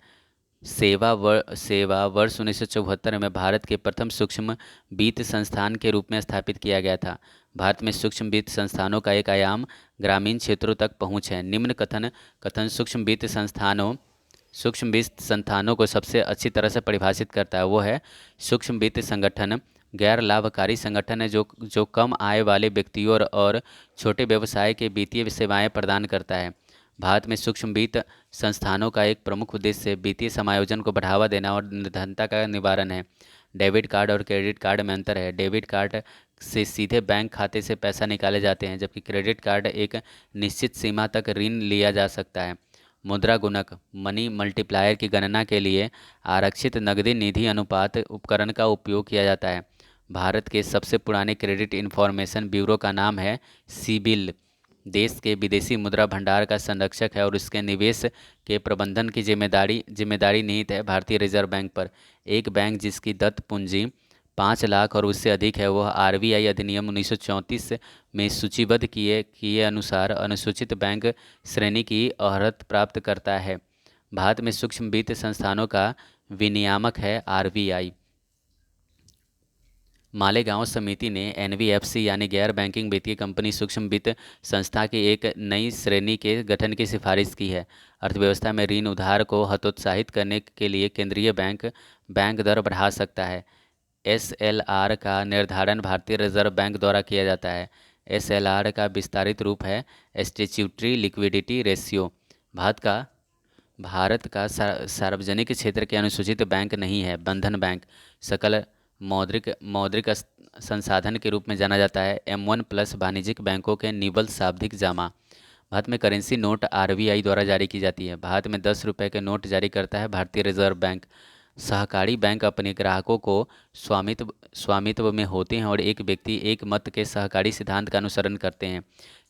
सेवा वर्ष 1974 में भारत के प्रथम सूक्ष्म वित्त संस्थान के रूप में स्थापित किया गया था। भारत में सूक्ष्म वित्त संस्थानों का एक आयाम ग्रामीण क्षेत्रों तक पहुंच है। निम्न कथन सूक्ष्म वित्त संस्थानों को सबसे अच्छी तरह से परिभाषित करता है। वो है सूक्ष्म वित्त संगठन गैर लाभकारी संगठन है जो कम आय वाले व्यक्तियों और छोटे व्यवसाय के वित्तीय सेवाएं प्रदान करता है। भारत में सूक्ष्म वित्त संस्थानों का एक प्रमुख उद्देश्य वित्तीय समायोजन को बढ़ावा देना और निर्धनता का निवारण है। डेबिट कार्ड और क्रेडिट कार्ड में अंतर है। डेबिट कार्ड से सीधे बैंक खाते से पैसा निकाले जाते हैं, जबकि क्रेडिट कार्ड एक निश्चित सीमा तक ऋण लिया जा सकता है। मुद्रा गुणक मनी मल्टीप्लायर की गणना के लिए आरक्षित नकदी निधि अनुपात उपकरण का उपयोग किया जाता है। भारत के सबसे पुराने क्रेडिट इन्फॉर्मेशन ब्यूरो का नाम है सीबिल। देश के विदेशी मुद्रा भंडार का संरक्षक है और इसके निवेश के प्रबंधन की जिम्मेदारी निहित है भारतीय रिजर्व बैंक पर। एक बैंक जिसकी दत्त पूंजी 5 लाख और उससे अधिक है वह आरबीआई अधिनियम 1934 में सूचीबद्ध किए अनुसार अनुसूचित बैंक श्रेणी की अर्हता प्राप्त करता है। भारत में सूक्ष्म वित्त संस्थानों का विनियामक है आरबीआई। मालेगांव समिति ने एनबीएफसी यानी गैर बैंकिंग वित्तीय कंपनी सूक्ष्म वित्त संस्था की एक नई श्रेणी के गठन की सिफारिश की है। अर्थव्यवस्था में ऋण उधार को हतोत्साहित करने के लिए केंद्रीय बैंक दर बढ़ा सकता है। एसएलआर का निर्धारण भारतीय रिजर्व बैंक द्वारा किया जाता है। एसएलआर का विस्तारित रूप है स्टैट्यूटरी लिक्विडिटी रेशियो। भारत का सार्वजनिक क्षेत्र के अनुसूचित बैंक नहीं है। बंधन बैंक सकल मौद्रिक संसाधन के रूप में जाना जाता है। M1+ वाणिज्यिक बैंकों के निबल शाब्दिक जमा। भारत में करेंसी नोट आरबीआई द्वारा जारी की जाती है। भारत में 10 रुपये के नोट जारी करता है भारतीय रिजर्व बैंक। सहकारी बैंक अपने ग्राहकों को स्वामित्व में होते हैं और एक व्यक्ति एक मत के सहकारी सिद्धांत का अनुसरण करते हैं।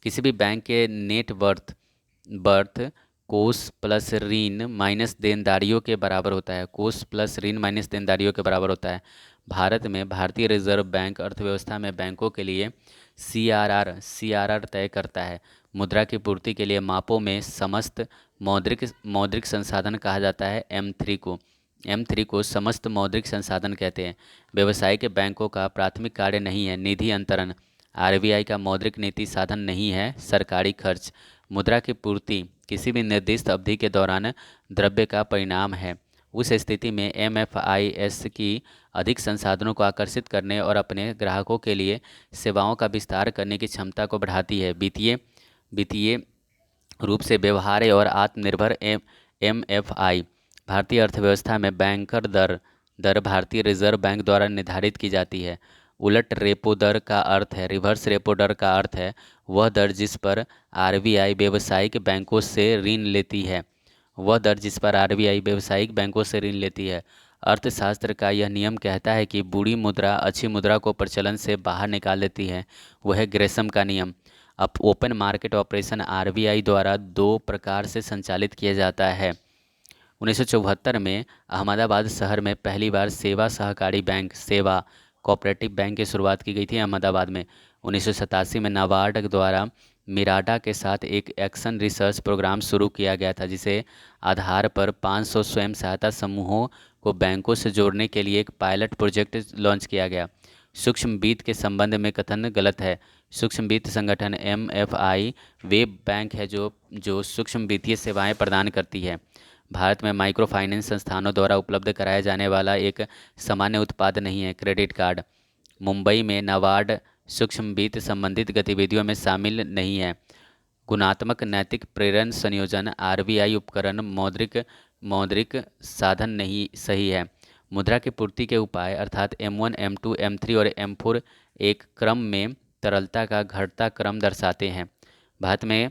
किसी भी बैंक के नेट वर्थ कोष प्लस ऋण माइनस देनदारियों के बराबर होता है। कोष प्लस ऋण माइनस देनदारियों के बराबर होता है। भारत में भारतीय रिजर्व बैंक अर्थव्यवस्था में बैंकों के लिए सीआरआर तय करता है। मुद्रा की पूर्ति के लिए मापों में समस्त मौद्रिक संसाधन कहा जाता है। M3 को समस्त मौद्रिक संसाधन कहते हैं। व्यवसायिक बैंकों का प्राथमिक कार्य नहीं है निधि अंतरण। आरबीआई का मौद्रिक नीति साधन नहीं है सरकारी खर्च। मुद्रा की पूर्ति किसी भी निर्दिष्ट अवधि के दौरान द्रव्य का परिणाम है। उस स्थिति में एमएफआईएस की अधिक संसाधनों को आकर्षित करने और अपने ग्राहकों के लिए सेवाओं का विस्तार करने की क्षमता को बढ़ाती है। वित्तीय रूप से व्यवहार्य और आत्मनिर्भर एमएफआई भारतीय अर्थव्यवस्था में बैंकर दर भारतीय रिजर्व बैंक द्वारा निर्धारित की जाती है। उलट रेपो दर का अर्थ है रिवर्स रेपो दर का अर्थ है वह दर जिस पर आरबीआई व्यावसायिक बैंकों से ऋण लेती है। अर्थशास्त्र का यह नियम कहता है कि बूढ़ी मुद्रा अच्छी मुद्रा को प्रचलन से बाहर निकाल देती है। वह है ग्रेसम का नियम। अब ओपन मार्केट ऑपरेशन आरबीआई द्वारा 2 प्रकार से संचालित किया जाता है। 1974 में अहमदाबाद शहर में पहली बार सेवा सहकारी बैंक सेवा कोऑपरेटिव बैंक की शुरुआत की गई थी अहमदाबाद में। 1987 में नाबार्ड द्वारा मिराडा के साथ एक एक्शन रिसर्च प्रोग्राम शुरू किया गया था जिसे आधार पर 500 स्वयं सहायता समूहों को बैंकों से जोड़ने के लिए एक पायलट प्रोजेक्ट लॉन्च किया गया। सूक्ष्म वित्त के संबंध में कथन गलत है। सूक्ष्म वित्त संगठन एमएफआई वे बैंक है जो सूक्ष्म वित्तीय सेवाएं प्रदान करती है। भारत में माइक्रो फाइनेंस संस्थानों द्वारा उपलब्ध कराया जाने वाला एक सामान्य उत्पाद नहीं है। क्रेडिट कार्ड मुंबई में नाबार्ड सूक्ष्म वित्त संबंधित गतिविधियों में शामिल नहीं है। गुणात्मक नैतिक प्रेरण संयोजन आरबीआई उपकरण मौद्रिक मौद्रिक साधन नहीं सही है। मुद्रा की पूर्ति के उपाय अर्थात M1 M2 M3 और M4 एक क्रम में तरलता का घटता क्रम दर्शाते हैं। भारत में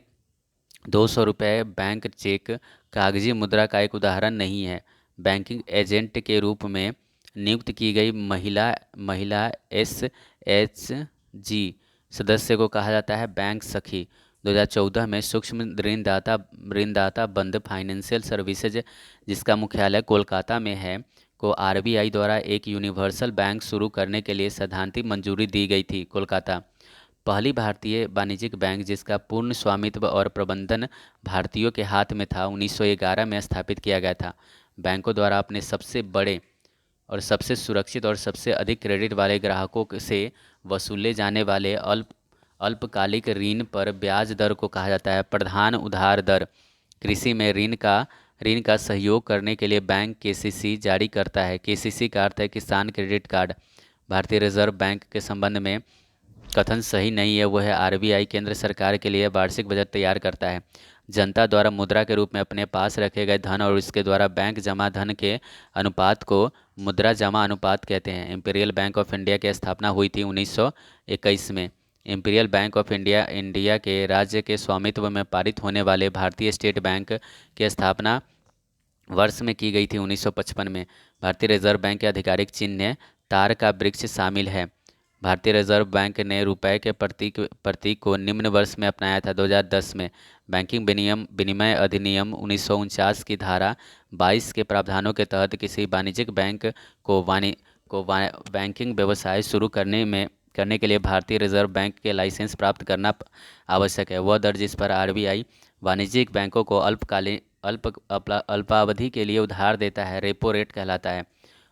200 रुपये बैंक चेक कागजी मुद्रा का एक उदाहरण नहीं है। बैंकिंग एजेंट के रूप में नियुक्त की गई महिला महिला SHG सदस्य को कहा जाता है बैंक सखी। 2014 में सूक्ष्म ऋणदाता बंद फाइनेंशियल सर्विसेज जिसका मुख्यालय कोलकाता में है को आरबीआई द्वारा एक यूनिवर्सल बैंक शुरू करने के लिए सैद्धांतिक मंजूरी दी गई थी। कोलकाता पहली भारतीय वाणिज्यिक बैंक जिसका पूर्ण स्वामित्व और प्रबंधन भारतीयों के हाथ में था 1911 में स्थापित किया गया था। बैंकों द्वारा अपने सबसे बड़े और सबसे सुरक्षित और सबसे अधिक क्रेडिट वाले ग्राहकों से वसूले जाने वाले अल्पकालिक ऋण पर ब्याज दर को कहा जाता है प्रधान उधार दर। कृषि में ऋण का सहयोग करने के लिए बैंक केसीसी जारी करता है। केसीसी का अर्थ है किसान क्रेडिट कार्ड। भारतीय रिजर्व बैंक के संबंध में कथन सही नहीं है। वह है आरबीआई केंद्र सरकार के लिए वार्षिक बजट तैयार करता है। जनता द्वारा मुद्रा के रूप में अपने पास रखे गए धन और इसके द्वारा बैंक जमा धन के अनुपात को मुद्रा जमा अनुपात कहते हैं। इंपीरियल बैंक ऑफ इंडिया की स्थापना हुई थी 1921 में। इंपीरियल बैंक ऑफ इंडिया के राज्य के स्वामित्व में पारित होने वाले भारतीय स्टेट बैंक की स्थापना वर्ष में की गई थी 1955 में। भारतीय रिजर्व बैंक के आधिकारिक चिन्ह तार का वृक्ष शामिल है। भारतीय रिजर्व बैंक ने रुपए के प्रतीक को निम्न वर्ष में अपनाया था 2010 में। बैंकिंग विनिमय अधिनियम 1949 की धारा 22 के प्रावधानों के तहत किसी वाणिज्यिक बैंक को बैंकिंग व्यवसाय शुरू करने के लिए भारतीय रिजर्व बैंक के लाइसेंस प्राप्त करना आवश्यक है। वह दर जिस पर आरबीआई वाणिज्यिक बैंकों को अल्पावधि के लिए उधार देता है रेपो रेट कहलाता है।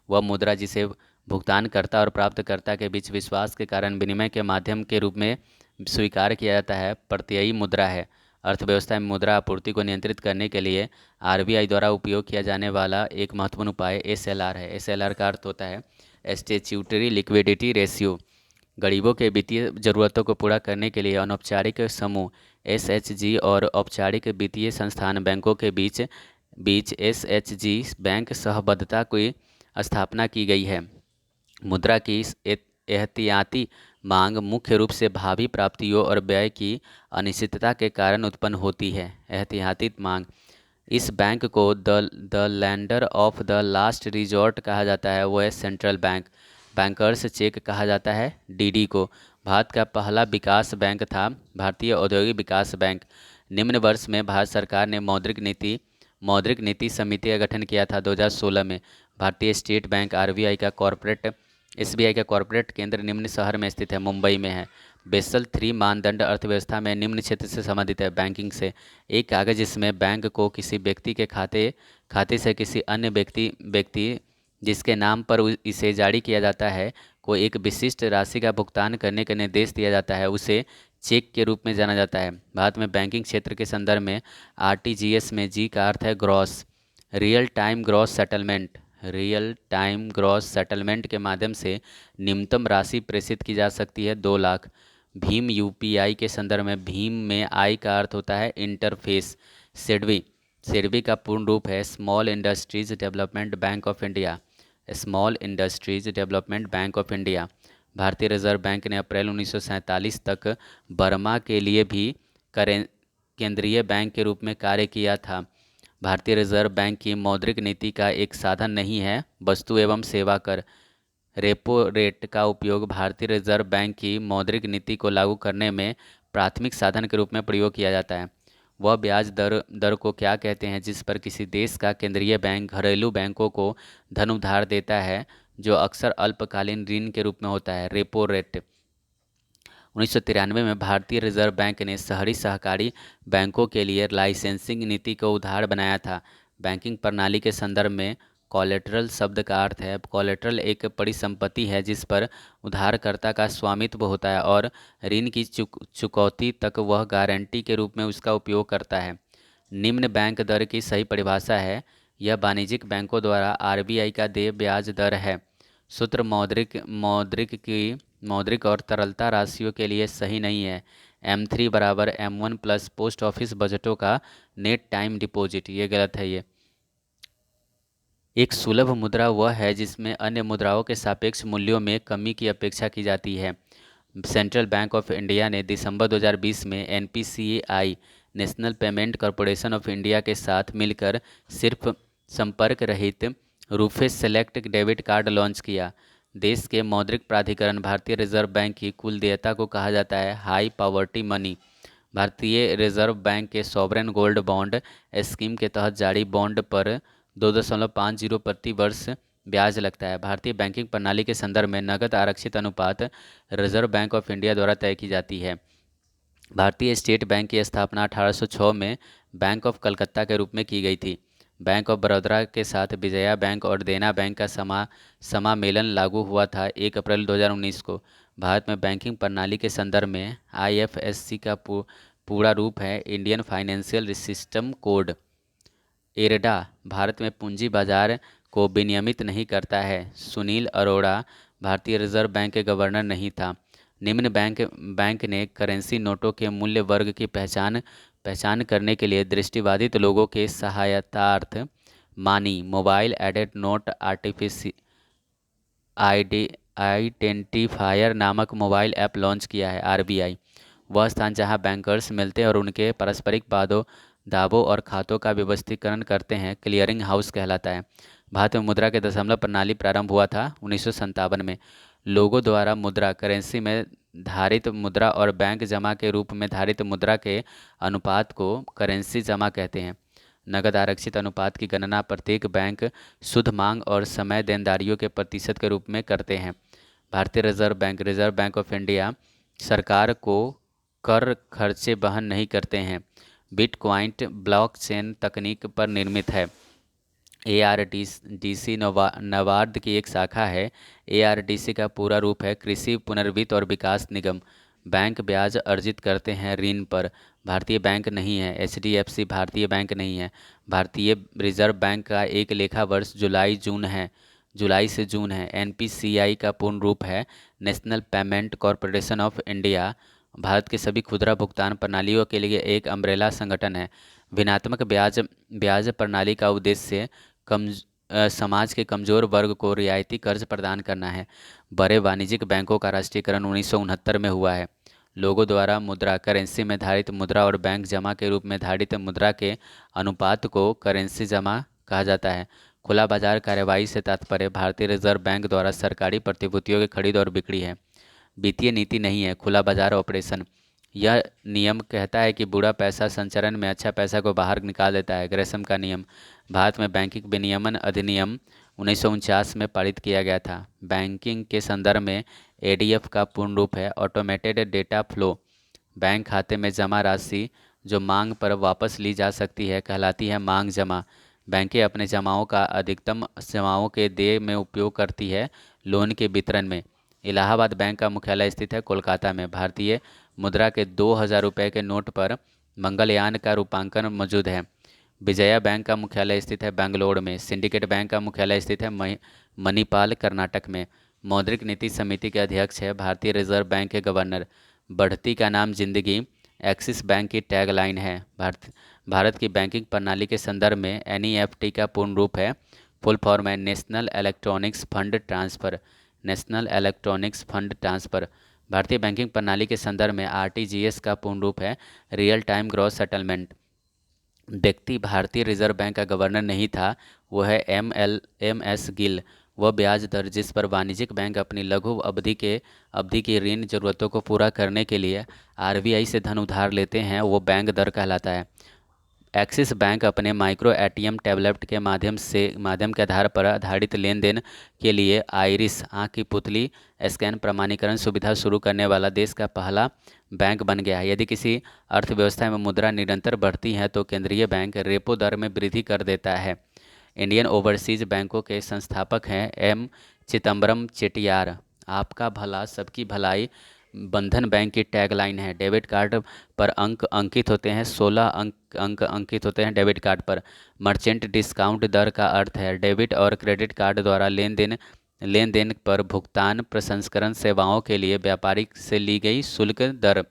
वह मुद्रा जिसे भुगतानकर्ता और प्राप्तकर्ता के बीच विश्वास के कारण विनिमय के माध्यम के रूप में स्वीकार किया जाता है प्रत्ययी मुद्रा है। अर्थव्यवस्था में मुद्रा आपूर्ति को नियंत्रित करने के लिए आरबीआई द्वारा उपयोग किया जाने वाला एक महत्वपूर्ण उपाय एसएलआर है। एसएलआर का अर्थ होता है स्टैट्यूटरी लिक्विडिटी रेशियो। गरीबों के वित्तीय जरूरतों को पूरा करने के लिए अनौपचारिक समूह एसएचजी और औपचारिक वित्तीय संस्थान बैंकों के बीच एसएचजी बैंक सहबद्धता की स्थापना की गई है। मुद्रा की इस एहतियाती मांग मुख्य रूप से भावी प्राप्तियों और व्यय की अनिश्चितता के कारण उत्पन्न होती है। एहतियाती मांग इस बैंक को the lender of the last resort कहा जाता है। वो है सेंट्रल बैंक। बैंकर्स चेक कहा जाता है डीडी को। भारत का पहला विकास बैंक था भारतीय औद्योगिक विकास बैंक। निम्न वर्ष में भारत सरकार ने मौद्रिक नीति समिति का गठन किया था 2016 में। भारतीय स्टेट बैंक एसबीआई का कॉरपोरेट केंद्र निम्न शहर में स्थित है, मुंबई में है। बेसल 3 मानदंड अर्थव्यवस्था में निम्न क्षेत्र से संबंधित है। बैंकिंग से एक कागज जिसमें बैंक को किसी व्यक्ति के खाते से किसी अन्य व्यक्ति जिसके नाम पर इसे जारी किया जाता है को एक विशिष्ट राशि का भुगतान करने का निर्देश दिया जाता है उसे चेक के रूप में जाना जाता है। भारत में बैंकिंग क्षेत्र के संदर्भ में आरटीजीएस में जी का अर्थ है gross real time gross settlement के माध्यम से न्यूनतम राशि प्रेषित की जा सकती है 2 लाख। भीम यूपीआई के संदर्भ में भीम में आई का अर्थ होता है इंटरफेस। सेडबी का पूर्ण रूप है small industries development bank of India. Small industries development bank of India. भारतीय रिजर्व बैंक ने अप्रैल 1947 तक बर्मा के लिए भी केंद्रीय बैंक के रूप में कार्य किया था। भारतीय रिजर्व बैंक की मौद्रिक नीति का एक साधन नहीं है। वस्तु एवं सेवा कर रेपो रेट का उपयोग भारतीय रिजर्व बैंक की मौद्रिक नीति को लागू करने में प्राथमिक साधन के रूप में प्रयोग किया जाता है। वह ब्याज दर को क्या कहते हैं जिस पर किसी देश का केंद्रीय बैंक घरेलू बैंकों को धन उधार देता है जो अक्सर अल्पकालीन ऋण के रूप में होता है रेपो रेट। 1993 में भारतीय रिजर्व बैंक ने शहरी सहकारी बैंकों के लिए लाइसेंसिंग नीति को उदार बनाया था। बैंकिंग प्रणाली के संदर्भ में कोलेटरल शब्द का अर्थ है कोलेटरल एक परिसंपत्ति है जिस पर उधारकर्ता का स्वामित्व होता है और ऋण की चुकौती तक वह गारंटी के रूप में उसका उपयोग करता है। निम्न बैंक दर की सही परिभाषा है। यह वाणिज्यिक बैंकों द्वारा आरबीआई का देय ब्याज दर है। सूत्र मौद्रिक और तरलता राशियों के लिए सही नहीं है। M3 बराबर M1 प्लस पोस्ट ऑफिस बजटों का नेट टाइम डिपॉजिट, ये गलत है। ये एक सुलभ मुद्रा वह है जिसमें अन्य मुद्राओं के सापेक्ष मूल्यों में कमी की अपेक्षा की जाती है। सेंट्रल बैंक ऑफ इंडिया ने दिसंबर 2020 में NPCI national payment corporation of India के साथ मिलकर सिर्फ संपर्क रहित रूपे सेलेक्ट डेबिट कार्ड लॉन्च किया। देश के मौद्रिक प्राधिकरण भारतीय रिजर्व बैंक की कुल देयता को कहा जाता है हाई पावर्टी मनी। भारतीय रिजर्व बैंक के सॉवरेन गोल्ड बॉन्ड स्कीम के तहत जारी बॉन्ड पर 2.50 प्रति वर्ष ब्याज लगता है। भारतीय बैंकिंग प्रणाली के संदर्भ में नकद आरक्षित अनुपात रिजर्व बैंक ऑफ इंडिया द्वारा तय की जाती है। भारतीय स्टेट बैंक की स्थापना 1806 में बैंक ऑफ कलकत्ता के रूप में की गई थी। बैंक ऑफ बड़ौदा के साथ विजया बैंक और देना बैंक का समामेलन लागू हुआ था 1 अप्रैल 2019 को। भारत में बैंकिंग प्रणाली के संदर्भ में IFSC का पूरा रूप है Indian financial system code. IRDA Bharat में पूंजी बाजार को विनियमित नहीं करता है। सुनील अरोड़ा भारतीय रिजर्व बैंक के गवर्नर नहीं था। निम्न बैंक ने करेंसी नोटों के मूल्य वर्ग की पहचान करने के लिए दृष्टिबाधित लोगों के सहायतार्थ मानी मोबाइल एडेड नोट आइडेंटिफायर नामक मोबाइल ऐप लॉन्च किया है। RBI वह स्थान जहां बैंकर्स मिलते हैं और उनके पारस्परिक दावों और खातों का व्यवस्थीकरण करते हैं क्लियरिंग हाउस कहलाता है। भारत में मुद्रा के दशमलव प्रणाली प्रारंभ हुआ था 1957 में। लोगों द्वारा मुद्रा करेंसी में धारित मुद्रा और बैंक जमा के रूप में धारित मुद्रा के अनुपात को करेंसी जमा कहते हैं। नकद आरक्षित अनुपात की गणना प्रत्येक बैंक शुद्ध मांग और समय देनदारियों के प्रतिशत के रूप में करते हैं। भारतीय रिजर्व बैंक ऑफ इंडिया सरकार को कर खर्चे वहन नहीं करते हैं। बिटकॉइन ब्लॉकचेन तकनीक पर निर्मित है। ARDC नाबार्ड की एक शाखा है। ARDC का पूरा रूप है कृषि पुनर्वित्त और विकास निगम। बैंक ब्याज अर्जित करते हैं ऋण पर। भारतीय बैंक नहीं है। HDFC भारतीय बैंक नहीं है। भारतीय रिजर्व बैंक का एक लेखा वर्ष जुलाई से जून है। NPCI का पूर्ण रूप है national payment corporation of India. Bharat के सभी खुदरा भुगतान प्रणालियों के लिए एक अम्ब्रेला संगठन है। भिन्नात्मक ब्याज प्रणाली का उद्देश्य समाज के कमजोर वर्ग को रियायती कर्ज प्रदान करना है। बड़े वाणिज्यिक बैंकों का राष्ट्रीयकरण 1969 में हुआ है। लोगों द्वारा मुद्रा करेंसी में धारित मुद्रा और बैंक जमा के रूप में धारित मुद्रा के अनुपात को करेंसी जमा कहा जाता है। खुला बाजार कार्यवाही से तात्पर्य भारतीय रिजर्व बैंक द्वारा सरकारी प्रतिभूतियों की खरीद और बिक्री है। वित्तीय नीति नहीं है, खुला बाजार ऑपरेशन। यह नियम कहता है कि बुरा पैसा संचरण में अच्छा पैसा को बाहर निकाल देता है। ग्रेसम का नियम। भारत में बैंकिंग विनियमन अधिनियम 1949 में पारित किया गया था। बैंकिंग के संदर्भ में ADF का पूर्ण रूप है ऑटोमेटेड डेटा फ्लो। बैंक खाते में जमा राशि जो मांग पर वापस ली जा सकती है कहलाती है मांग जमा। बैंकें अपने जमाओं का अधिकतम जमाओं के देय में उपयोग करती है लोन के वितरण में। इलाहाबाद बैंक का मुख्यालय स्थित है कोलकाता में। भारतीय मुद्रा के 2000 रुपये के नोट पर मंगलयान का रूपांकन मौजूद है। विजया बैंक का मुख्यालय स्थित है बेंगलोर में। सिंडिकेट बैंक का मुख्यालय स्थित है मणिपाल कर्नाटक में। मौद्रिक नीति समिति के अध्यक्ष है भारतीय रिजर्व बैंक के गवर्नर। बढ़ती का नाम जिंदगी एक्सिस बैंक की टैगलाइन है। भारत की बैंकिंग प्रणाली के संदर्भ में NEFT का पूर्ण रूप है फुल फॉर्म है national electronics fund transfer. National electronics fund transfer. भारतीय बैंकिंग प्रणाली के संदर्भ में RTGS का पूर्ण रूप है रियल टाइम ग्रॉस सेटलमेंट। व्यक्ति भारतीय रिजर्व बैंक का गवर्नर नहीं था, वो है MS गिल। वह ब्याज दर जिस पर वाणिज्यिक बैंक अपनी लघु अवधि की ऋण जरूरतों को पूरा करने के लिए RBI से धन उधार लेते हैं वो बैंक दर कहलाता है। एक्सिस बैंक अपने माइक्रो ATM टैबलेट के माध्यम के आधार पर आधारित लेन देन के लिए आइरिस आँख की पुतली स्कैन प्रमाणीकरण सुविधा शुरू करने वाला देश का पहला बैंक बन गया है। यदि किसी अर्थव्यवस्था में मुद्रा निरंतर बढ़ती है तो केंद्रीय बैंक रेपो दर में वृद्धि कर देता है। इंडियन ओवरसीज बैंकों के संस्थापक हैं M चिदम्बरम चेट्टियार। आपका भला सबकी भलाई बंधन बैंक की टैगलाइन है। डेबिट कार्ड पर अंक अंकित होते हैं, 16 अंक अंकित होते हैं डेबिट कार्ड पर। मर्चेंट डिस्काउंट दर का अर्थ है डेबिट और क्रेडिट कार्ड द्वारा लेन देन पर भुगतान प्रसंस्करण सेवाओं के लिए व्यापारी से ली गई शुल्क दर।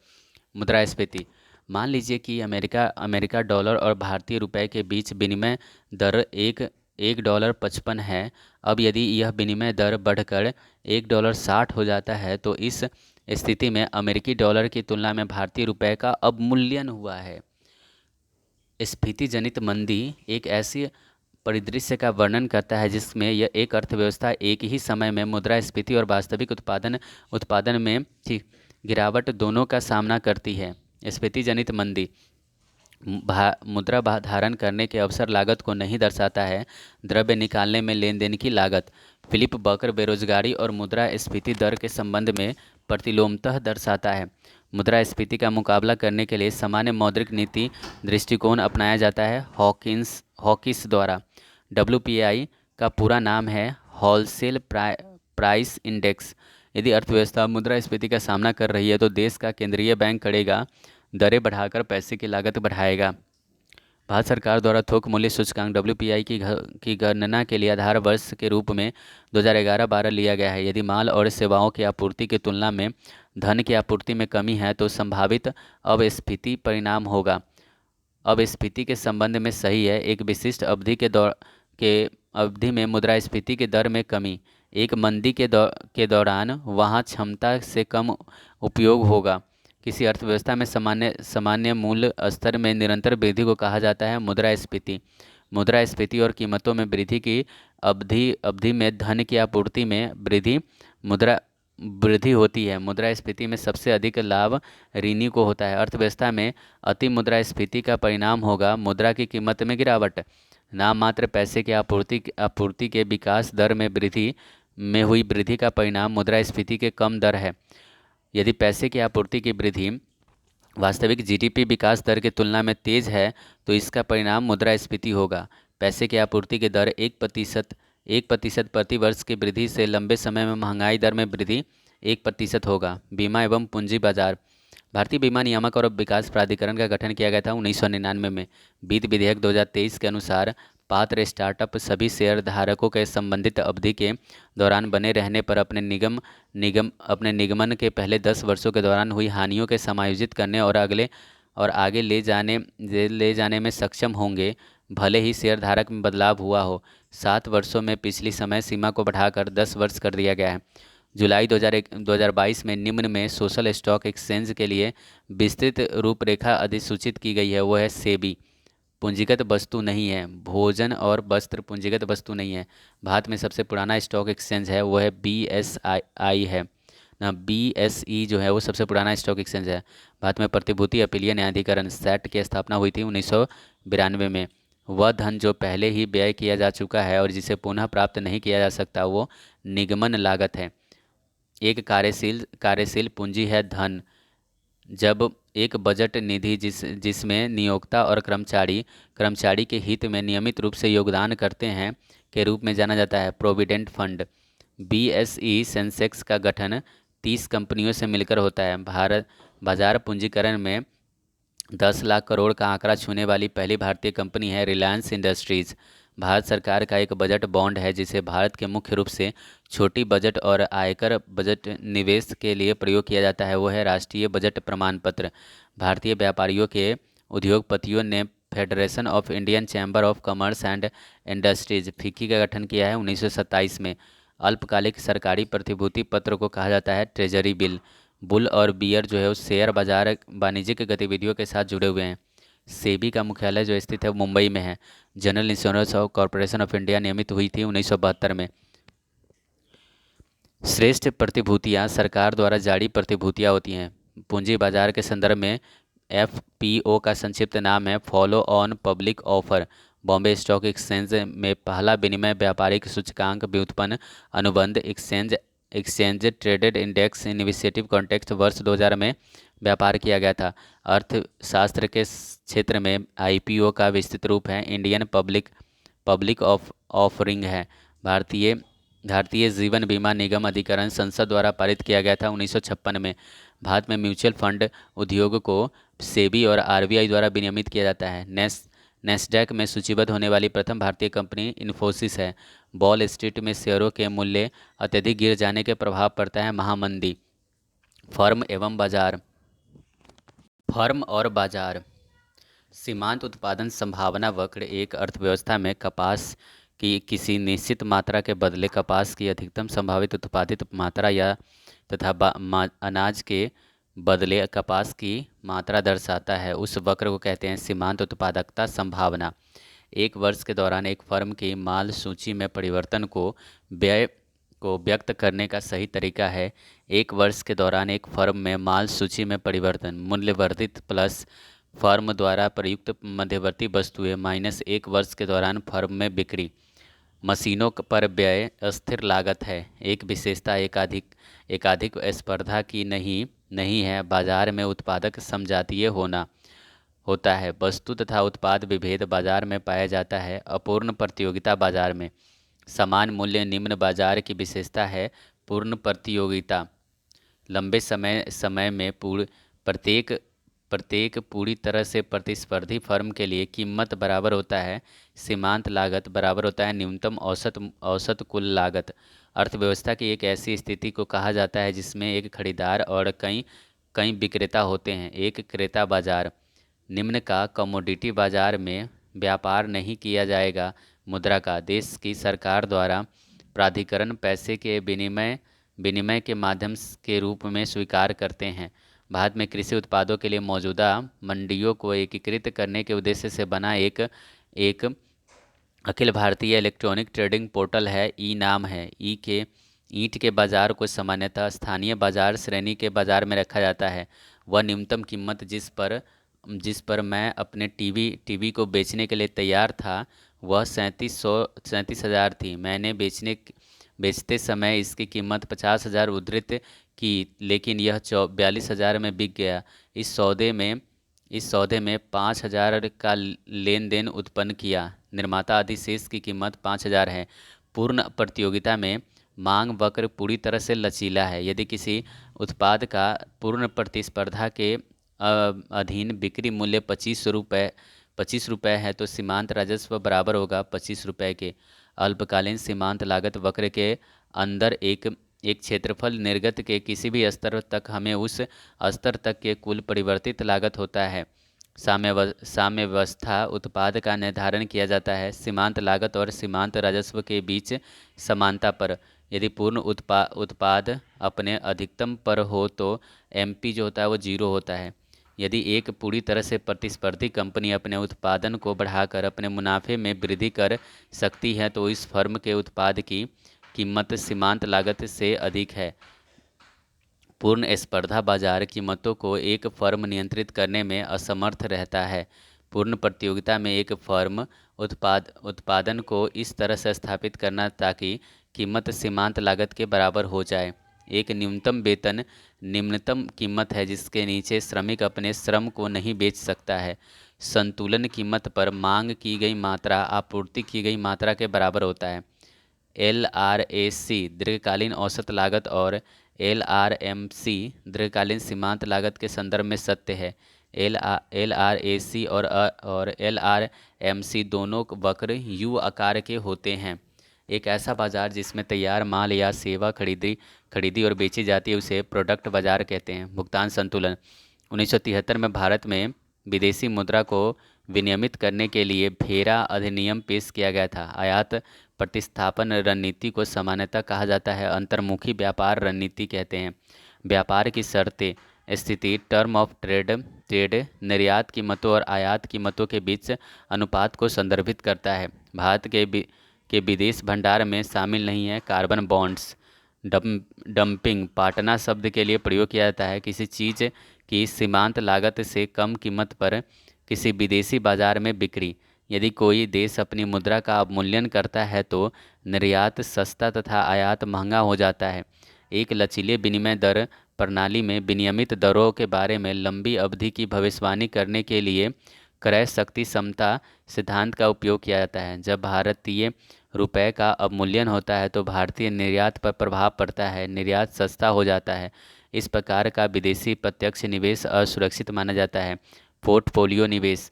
मुद्रास्फीति, मान लीजिए कि अमेरिका डॉलर और भारतीय रुपए के बीच विनिमय दर एक एक डॉलर 55 है। अब यदि यह विनिमय दर बढ़कर $1.60 हो जाता है तो इस स्थिति में अमेरिकी डॉलर की तुलना में भारतीय रुपए का अवमूल्यन हुआ है। स्फीति जनित मंदी एक ऐसी परिदृश्य का वर्णन करता है जिसमें यह एक अर्थव्यवस्था एक ही समय में मुद्रास्फीति और वास्तविक उत्पादन में गिरावट दोनों का सामना करती है। स्फीति जनित मंदी मुद्रा धारण करने के अवसर लागत को नहीं दर्शाता है, द्रव्य निकालने में लेन देन की लागत। फिलिप बकर बेरोजगारी और मुद्रास्फीति दर के संबंध में प्रतिलोमतः दर्शाता है। मुद्रास्फीति का मुकाबला करने के लिए सामान्य मौद्रिक नीति दृष्टिकोण अपनाया जाता है हॉकिस द्वारा। WPI का पूरा नाम है होलसेल प्राइस इंडेक्स। यदि अर्थव्यवस्था मुद्रास्फीति का सामना कर रही है तो देश का केंद्रीय बैंक करेगा, दरें बढ़ाकर पैसे की लागत बढ़ाएगा। भारत सरकार द्वारा थोक मूल्य सूचकांक WPI की गणना के लिए आधार वर्ष के रूप में 2011-12 लिया गया है। यदि माल और सेवाओं की आपूर्ति की तुलना में धन की आपूर्ति में कमी है तो संभावित अपस्फीति परिणाम होगा। अपस्फीति के संबंध में सही है, एक विशिष्ट अवधि में मुद्रास्फीति की दर में कमी। एक मंदी के दौरान वहाँ क्षमता से कम उपयोग होगा। किसी अर्थव्यवस्था में सामान्य मूल्य स्तर में निरंतर वृद्धि को कहा जाता है मुद्रास्फीति। मुद्रास्फीति और कीमतों में वृद्धि की अवधि में धन की आपूर्ति में वृद्धि होती है। मुद्रास्फीति में सबसे अधिक लाभ ऋणी को होता है। अर्थव्यवस्था में अति मुद्रास्फीति का परिणाम होगा मुद्रा की कीमत में गिरावट। नाम मात्र पैसे की आपूर्ति के विकास दर में हुई वृद्धि का परिणाम मुद्रास्फीति के कम दर है। यदि पैसे की आपूर्ति की वृद्धि वास्तविक GDP विकास दर की तुलना में तेज है तो इसका परिणाम मुद्रास्फीति होगा। पैसे की आपूर्ति की दर 1% प्रति वर्ष की वृद्धि से लंबे समय में महंगाई दर में वृद्धि 1% होगा। बीमा एवं पूंजी बाजार, भारतीय बीमा नियामक और विकास प्राधिकरण का गठन किया गया था 1999 में। वित्त विधेयक 2023 के अनुसार पात्र स्टार्टअप सभी शेयर धारकों के संबंधित अवधि के दौरान बने रहने पर अपने निगमन के पहले 10 वर्षों के दौरान हुई हानियों के समायोजित करने और आगे ले जाने में सक्षम होंगे, भले ही शेयर धारक में बदलाव हुआ हो। 7 वर्षों में पिछली समय सीमा को बढ़ाकर 10 वर्ष कर दिया गया है। जुलाई 2022 में निम्न में सोशल स्टॉक एक्सचेंज के लिए विस्तृत रूपरेखा अधिसूचित की गई है। वो है सेबी, पूंजीगत वस्तु नहीं है। भोजन और वस्त्र पूंजीगत वस्तु नहीं है। भारत में सबसे पुराना स्टॉक एक्सचेंज है वो है BSI है ना। BSE जो है वो सबसे पुराना स्टॉक एक्सचेंज है। भारत में प्रतिभूति अपीलीय न्यायाधिकरण SAT की स्थापना हुई थी 1992 में। वह धन जो पहले ही व्यय किया जा चुका है और जिसे पुनः प्राप्त नहीं किया जा सकता वो निगमन लागत है। एक कार्यशील पूंजी है धन। जब एक बजट निधि जिसमें नियोक्ता और कर्मचारी के हित में नियमित रूप से योगदान करते हैं के रूप में जाना जाता है प्रोविडेंट फंड। BSE सेंसेक्स का गठन 30 कंपनियों से मिलकर होता है। भारत बाजार पूंजीकरण में 10 लाख करोड़ का आंकड़ा छूने वाली पहली भारतीय कंपनी है रिलायंस इंडस्ट्रीज। भारत सरकार का एक बजट बॉन्ड है जिसे भारत के मुख्य रूप से छोटी बजट और आयकर बजट निवेश के लिए प्रयोग किया जाता है। वो है राष्ट्रीय बजट प्रमाण पत्र। भारतीय व्यापारियों के उद्योगपतियों ने federation of Indian chamber of commerce and industries FICCI का गठन किया है 1927 में। अल्पकालिक सरकारी प्रतिभूति पत्र को कहा जाता है ट्रेजरी बिल। बुल और बियर जो है वो शेयर बाजार वाणिज्यिक गतिविधियों के साथ जुड़े हुए हैं। सेबी का मुख्यालय जो स्थित है मुंबई में है। जनरल इंश्योरेंस और कॉरपोरेशन ऑफ इंडिया नियमित हुई थी 1972 में। श्रेष्ठ प्रतिभूतियां सरकार द्वारा जारी प्रतिभूतियां होती हैं। पूंजी बाजार के संदर्भ में FPO का संक्षिप्त नाम है follow on public offer. Bombay stock exchange में पहला विनिमय व्यापारिक सूचकांक व्युत्पन्न अनुबंध exchange traded index initiative context वर्ष 2000 में व्यापार किया गया था। अर्थशास्त्र के क्षेत्र में IPO का विस्तृत रूप है इंडियन पब्लिक ऑफरिंग है। भारतीय भारतीय जीवन बीमा निगम अधिकरण संसद द्वारा पारित किया गया था 1956 में। भारत में म्यूचुअल फंड उद्योग को सेबी और आरबीआई द्वारा विनियमित किया जाता है। नेस्डैक में सूचीबद्ध होने वाली प्रथम भारतीय कंपनी इन्फोसिस है। वॉल स्ट्रीट में शेयरों के मूल्य अत्यधिक गिर जाने के प्रभाव पड़ता है महामंदी। फर्म एवं बाजार। फर्म और बाजार। सीमांत उत्पादन संभावना वक्र एक अर्थव्यवस्था में कपास की किसी निश्चित मात्रा के बदले कपास की अधिकतम संभावित उत्पादित मात्रा या तथा अनाज के बदले कपास की मात्रा दर्शाता है। उस वक्र को कहते हैं सीमांत उत्पादकता संभावना। एक वर्ष के दौरान एक फर्म की माल सूची में परिवर्तन को व्यय को व्यक्त करने का सही तरीका है। एक वर्ष के दौरान एक फर्म में माल सूची में परिवर्तन मूल्यवर्धित प्लस फर्म द्वारा प्रयुक्त मध्यवर्ती वस्तुएं माइनस एक वर्ष के दौरान फर्म में बिक्री। मशीनों पर व्यय स्थिर लागत है। एक विशेषता एकाधिक स्पर्धा की नहीं है। बाजार में उत्पादक समजातीय होता है। वस्तु तथा उत्पाद विभेद बाजार में पाया जाता है। अपूर्ण प्रतियोगिता बाजार में। समान मूल्य निम्न बाजार की विशेषता है। पूर्ण प्रतियोगिता लंबे समय में प्रत्येक पूरी तरह से प्रतिस्पर्धी फर्म के लिए कीमत बराबर होता है। सीमांत लागत बराबर होता है न्यूनतम औसत कुल लागत। अर्थव्यवस्था की एक ऐसी स्थिति को कहा जाता है जिसमें एक खरीदार और कई विक्रेता होते हैं। एक क्रेता बाजार। निम्न का कमोडिटी बाजार में व्यापार नहीं किया जाएगा। मुद्रा का देश की सरकार द्वारा प्राधिकरण पैसे के विनिमय के माध्यम के रूप में स्वीकार करते हैं। भारत में कृषि उत्पादों के लिए मौजूदा मंडियों को एकीकृत करने के उद्देश्य से बना एक Akhil Bharatiya electronic trading portal है। ई नाम है। ईंट के बाजार को सामान्यतः स्थानीय बाजार श्रेणी के बाजार में रखा जाता है। वह न्यूनतम कीमत जिस पर मैं अपने टीवी को बेचने के लिए तैयार था वह 37,000 थी। मैंने बेचते समय इसकी कीमत 50,000 उद्धृत की, लेकिन यह 42,000 में बिक गया। इस सौदे में 5,000 का लेन देन उत्पन्न किया। निर्माता अधिशेष की कीमत 5,000 है। पूर्ण प्रतियोगिता में मांग वक्र पूरी तरह से लचीला है। यदि किसी उत्पाद का पूर्ण प्रतिस्पर्धा के अधीन बिक्री मूल्य 25 रुपये है तो सीमांत राजस्व बराबर होगा 25 रुपये के। अल्पकालीन सीमांत लागत वक्र के अंदर एक क्षेत्रफल निर्गत के किसी भी स्तर तक हमें उस स्तर तक के कुल परिवर्तित लागत होता है। साम्यावस्था उत्पाद का निर्धारण किया जाता है सीमांत लागत और सीमांत राजस्व के बीच समानता पर। यदि पूर्ण उत्पाद अपने अधिकतम पर हो तो एमपी जो होता है वो 0 होता है। यदि एक पूरी तरह से प्रतिस्पर्धी कंपनी अपने उत्पादन को बढ़ाकर अपने मुनाफे में वृद्धि कर सकती है तो इस फर्म के उत्पाद की कीमत सीमांत लागत से अधिक है। पूर्ण स्पर्धा बाजार कीमतों को एक फर्म नियंत्रित करने में असमर्थ रहता है। पूर्ण प्रतियोगिता में एक फर्म उत्पादन को इस तरह से स्थापित करना ताकि कीमत सीमांत लागत के बराबर हो जाए। एक न्यूनतम वेतन निम्नतम कीमत है जिसके नीचे श्रमिक अपने श्रम को नहीं बेच सकता है। संतुलन कीमत पर मांग की गई मात्रा आपूर्ति की गई मात्रा के बराबर होता है। LRAC दीर्घकालीन औसत लागत और LRMC दीर्घकालीन सीमांत लागत के संदर्भ में सत्य है। LRAC और LRMC दोनों वक्र U आकार के होते हैं। एक ऐसा बाजार जिसमें तैयार माल या सेवा खरीदी और बेची जाती है उसे प्रोडक्ट बाजार कहते हैं। भुगतान संतुलन। 1973 में भारत में विदेशी मुद्रा को विनियमित करने के लिए भेरा अधिनियम पेश किया गया था। आयात प्रतिस्थापन रणनीति को सामान्यतः कहा जाता है अंतर्मुखी व्यापार रणनीति कहते हैं। व्यापार की शर्तें स्थिति टर्म ऑफ ट्रेड निर्यात कीमतों और आयात कीमतों के बीच अनुपात को संदर्भित करता है। भारत के विदेश भंडार में शामिल नहीं है कार्बन बॉन्ड्स। डंपिंग पाटना शब्द के लिए प्रयोग किया जाता है किसी चीज़ की सीमांत लागत से कम कीमत पर किसी विदेशी बाजार में बिक्री। यदि कोई देश अपनी मुद्रा का अवमूल्यन करता है तो निर्यात सस्ता तथा आयात महंगा हो जाता है। एक लचीले विनिमय दर प्रणाली में विनियमित दरों के बारे में लंबी अवधि की भविष्यवाणी करने के लिए क्रय शक्ति समता सिद्धांत का उपयोग किया जाता है। जब भारतीय रुपए का अवमूल्यन होता है तो भारतीय निर्यात पर प्रभाव पड़ता है, निर्यात सस्ता हो जाता है। इस प्रकार का विदेशी प्रत्यक्ष निवेश असुरक्षित माना जाता है। पोर्टफोलियो निवेश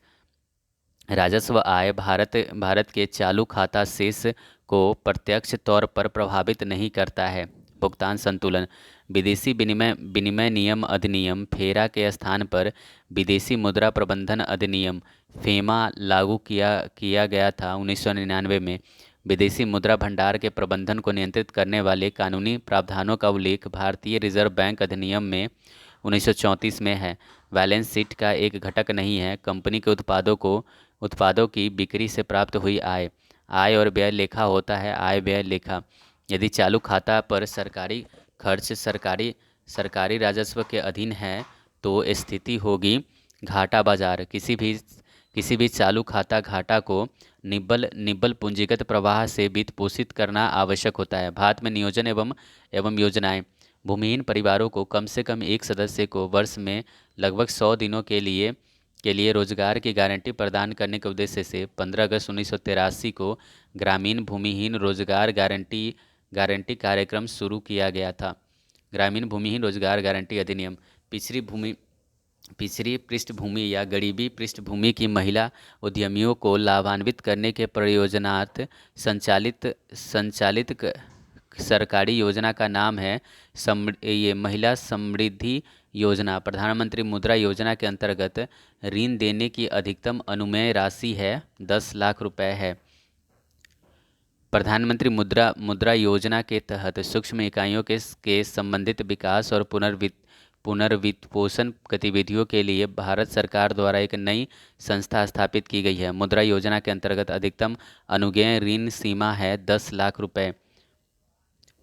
राजस्व आय भारत के चालू खाता शेष को प्रत्यक्ष तौर पर प्रभावित नहीं करता है। भुगतान संतुलन विदेशी विनिमय विनिमय नियम अधिनियम फेरा के स्थान पर विदेशी मुद्रा प्रबंधन अधिनियम फेमा लागू किया किया गया था 1999 में। विदेशी मुद्रा भंडार के प्रबंधन को नियंत्रित करने वाले कानूनी प्रावधानों का उल्लेख भारतीय रिजर्व बैंक अधिनियम में 1934 में है। बैलेंस शीट का एक घटक नहीं है। कंपनी के उत्पादों की बिक्री से प्राप्त हुई आय आय और व्यय लेखा होता है। आय व्यय लेखा यदि चालू खाता पर सरकारी खर्च सरकारी राजस्व के अधीन है तो स्थिति होगी घाटा बाजार। किसी भी चालू खाता घाटा को निब्बल पूंजीगत प्रवाह से वित्त पोषित करना आवश्यक होता है। भारत में नियोजन एवं योजनाएं भूमिहीन परिवारों को कम से कम एक सदस्य को वर्ष में लगभग 100 दिनों के लिए रोजगार की गारंटी प्रदान करने के उद्देश्य से 15 अगस्त 1983 को ग्रामीण भूमिहीन रोजगार गारंटी कार्यक्रम शुरू किया गया था। ग्रामीण भूमिहीन रोजगार गारंटी अधिनियम पिछड़ी पृष्ठभूमि या गरीबी पृष्ठभूमि की महिला उद्यमियों को लाभान्वित करने के प्रयोजनार्थ संचालित सरकारी योजना का नाम है ये महिला समृद्धि योजना। प्रधानमंत्री मुद्रा योजना के अंतर्गत ऋण देने की अधिकतम अनुमेय राशि है 10 लाख रुपए है। प्रधानमंत्री मुद्रा योजना के तहत सूक्ष्म इकाइयों के संबंधित विकास और पुनर्वित्तपोषण गतिविधियों के लिए भारत सरकार द्वारा एक नई संस्था स्थापित की गई है। मुद्रा योजना के अंतर्गत अधिकतम अनुज्ञेय ऋण सीमा है 10 लाख रुपए।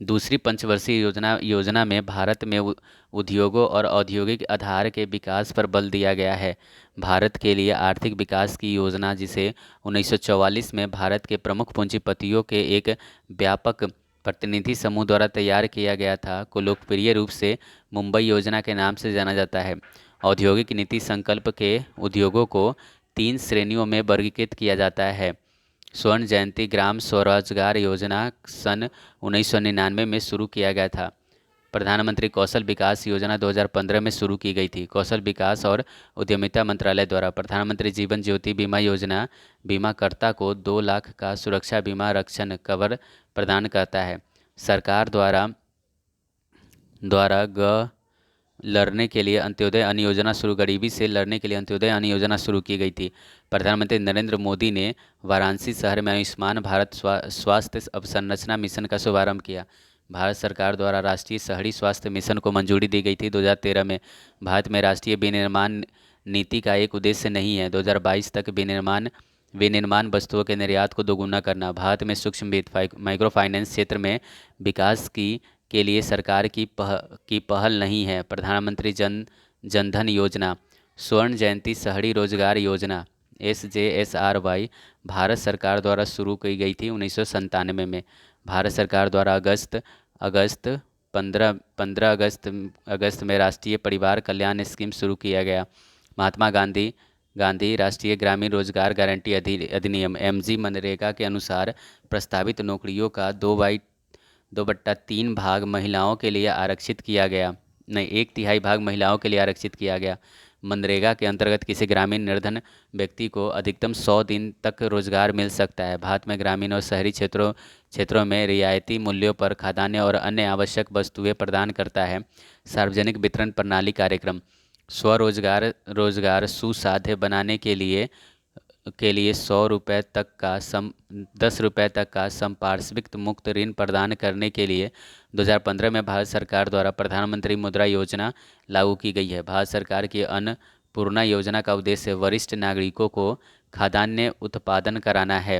दूसरी पंचवर्षीय योजना में भारत में उद्योगों और औद्योगिक आधार के विकास पर बल दिया गया है। भारत के लिए आर्थिक विकास की योजना, जिसे 1944 में भारत के प्रमुख पूंजीपतियों के एक व्यापक प्रतिनिधि समूह द्वारा तैयार किया गया था, को लोकप्रिय रूप से मुंबई योजना के नाम से जाना जाता है। औद्योगिक नीति संकल्प के उद्योगों को 3 श्रेणियों में वर्गीकृत किया जाता है। स्वर्ण जयंती ग्राम स्वरोजगार योजना सन 1999 में शुरू किया गया था। प्रधानमंत्री कौशल विकास योजना 2015 में शुरू की गई थी। कौशल विकास और उद्यमिता मंत्रालय द्वारा प्रधानमंत्री जीवन ज्योति बीमा योजना बीमाकर्ता को 2 लाख का सुरक्षा बीमा रक्षण कवर प्रदान करता है। सरकार द्वारा लड़ने के लिए अंत्योदय अन्न योजना शुरू गरीबी से लड़ने के लिए अंत्योदय अन्न योजना शुरू की गई थी। प्रधानमंत्री नरेंद्र मोदी ने वाराणसी शहर में आयुष्मान भारत स्वास्थ्य अवसंरचना मिशन का शुभारंभ किया। भारत सरकार द्वारा राष्ट्रीय शहरी स्वास्थ्य मिशन को मंजूरी दी गई थी 2013 में। भारत में राष्ट्रीय विनिर्माण नीति का एक उद्देश्य नहीं है 2022 तक विनिर्माण वस्तुओं के निर्यात को दोगुना करना। भारत में सूक्ष्म वित्त माइक्रो फाइनेंस क्षेत्र में विकास के लिए सरकार की पहल नहीं है। प्रधानमंत्री जनधन योजना स्वर्ण जयंती शहरी रोजगार योजना SJSRY भारत सरकार द्वारा शुरू की गई थी 1997 में। भारत सरकार द्वारा अगस्त 15 अगस्त में राष्ट्रीय परिवार कल्याण स्कीम शुरू किया गया। महात्मा गांधी राष्ट्रीय ग्रामीण रोजगार गारंटी अधिनियम MG मनरेगा के अनुसार प्रस्तावित नौकरियों का 2/3 भाग महिलाओं के लिए आरक्षित किया गया। नहीं, 1/3 भाग महिलाओं के लिए आरक्षित किया गया। मनरेगा के अंतर्गत किसी ग्रामीण निर्धन व्यक्ति को अधिकतम 100 दिन तक रोजगार मिल सकता है। भारत में ग्रामीण और शहरी क्षेत्रों में रियायती मूल्यों पर खाद्यान्न और अन्य आवश्यक वस्तुएं प्रदान करता है। सार्वजनिक वितरण प्रणाली कार्यक्रम रोजगार सुसाध्य बनाने के लिए 10 रुपये तक का संपार्श्विक मुक्त ऋण प्रदान करने के लिए 2015 में भारत सरकार द्वारा प्रधानमंत्री मुद्रा योजना लागू की गई है। भारत सरकार की अन्नपूर्णा योजना का उद्देश्य वरिष्ठ नागरिकों को खाद्यान्न उत्पादन कराना है।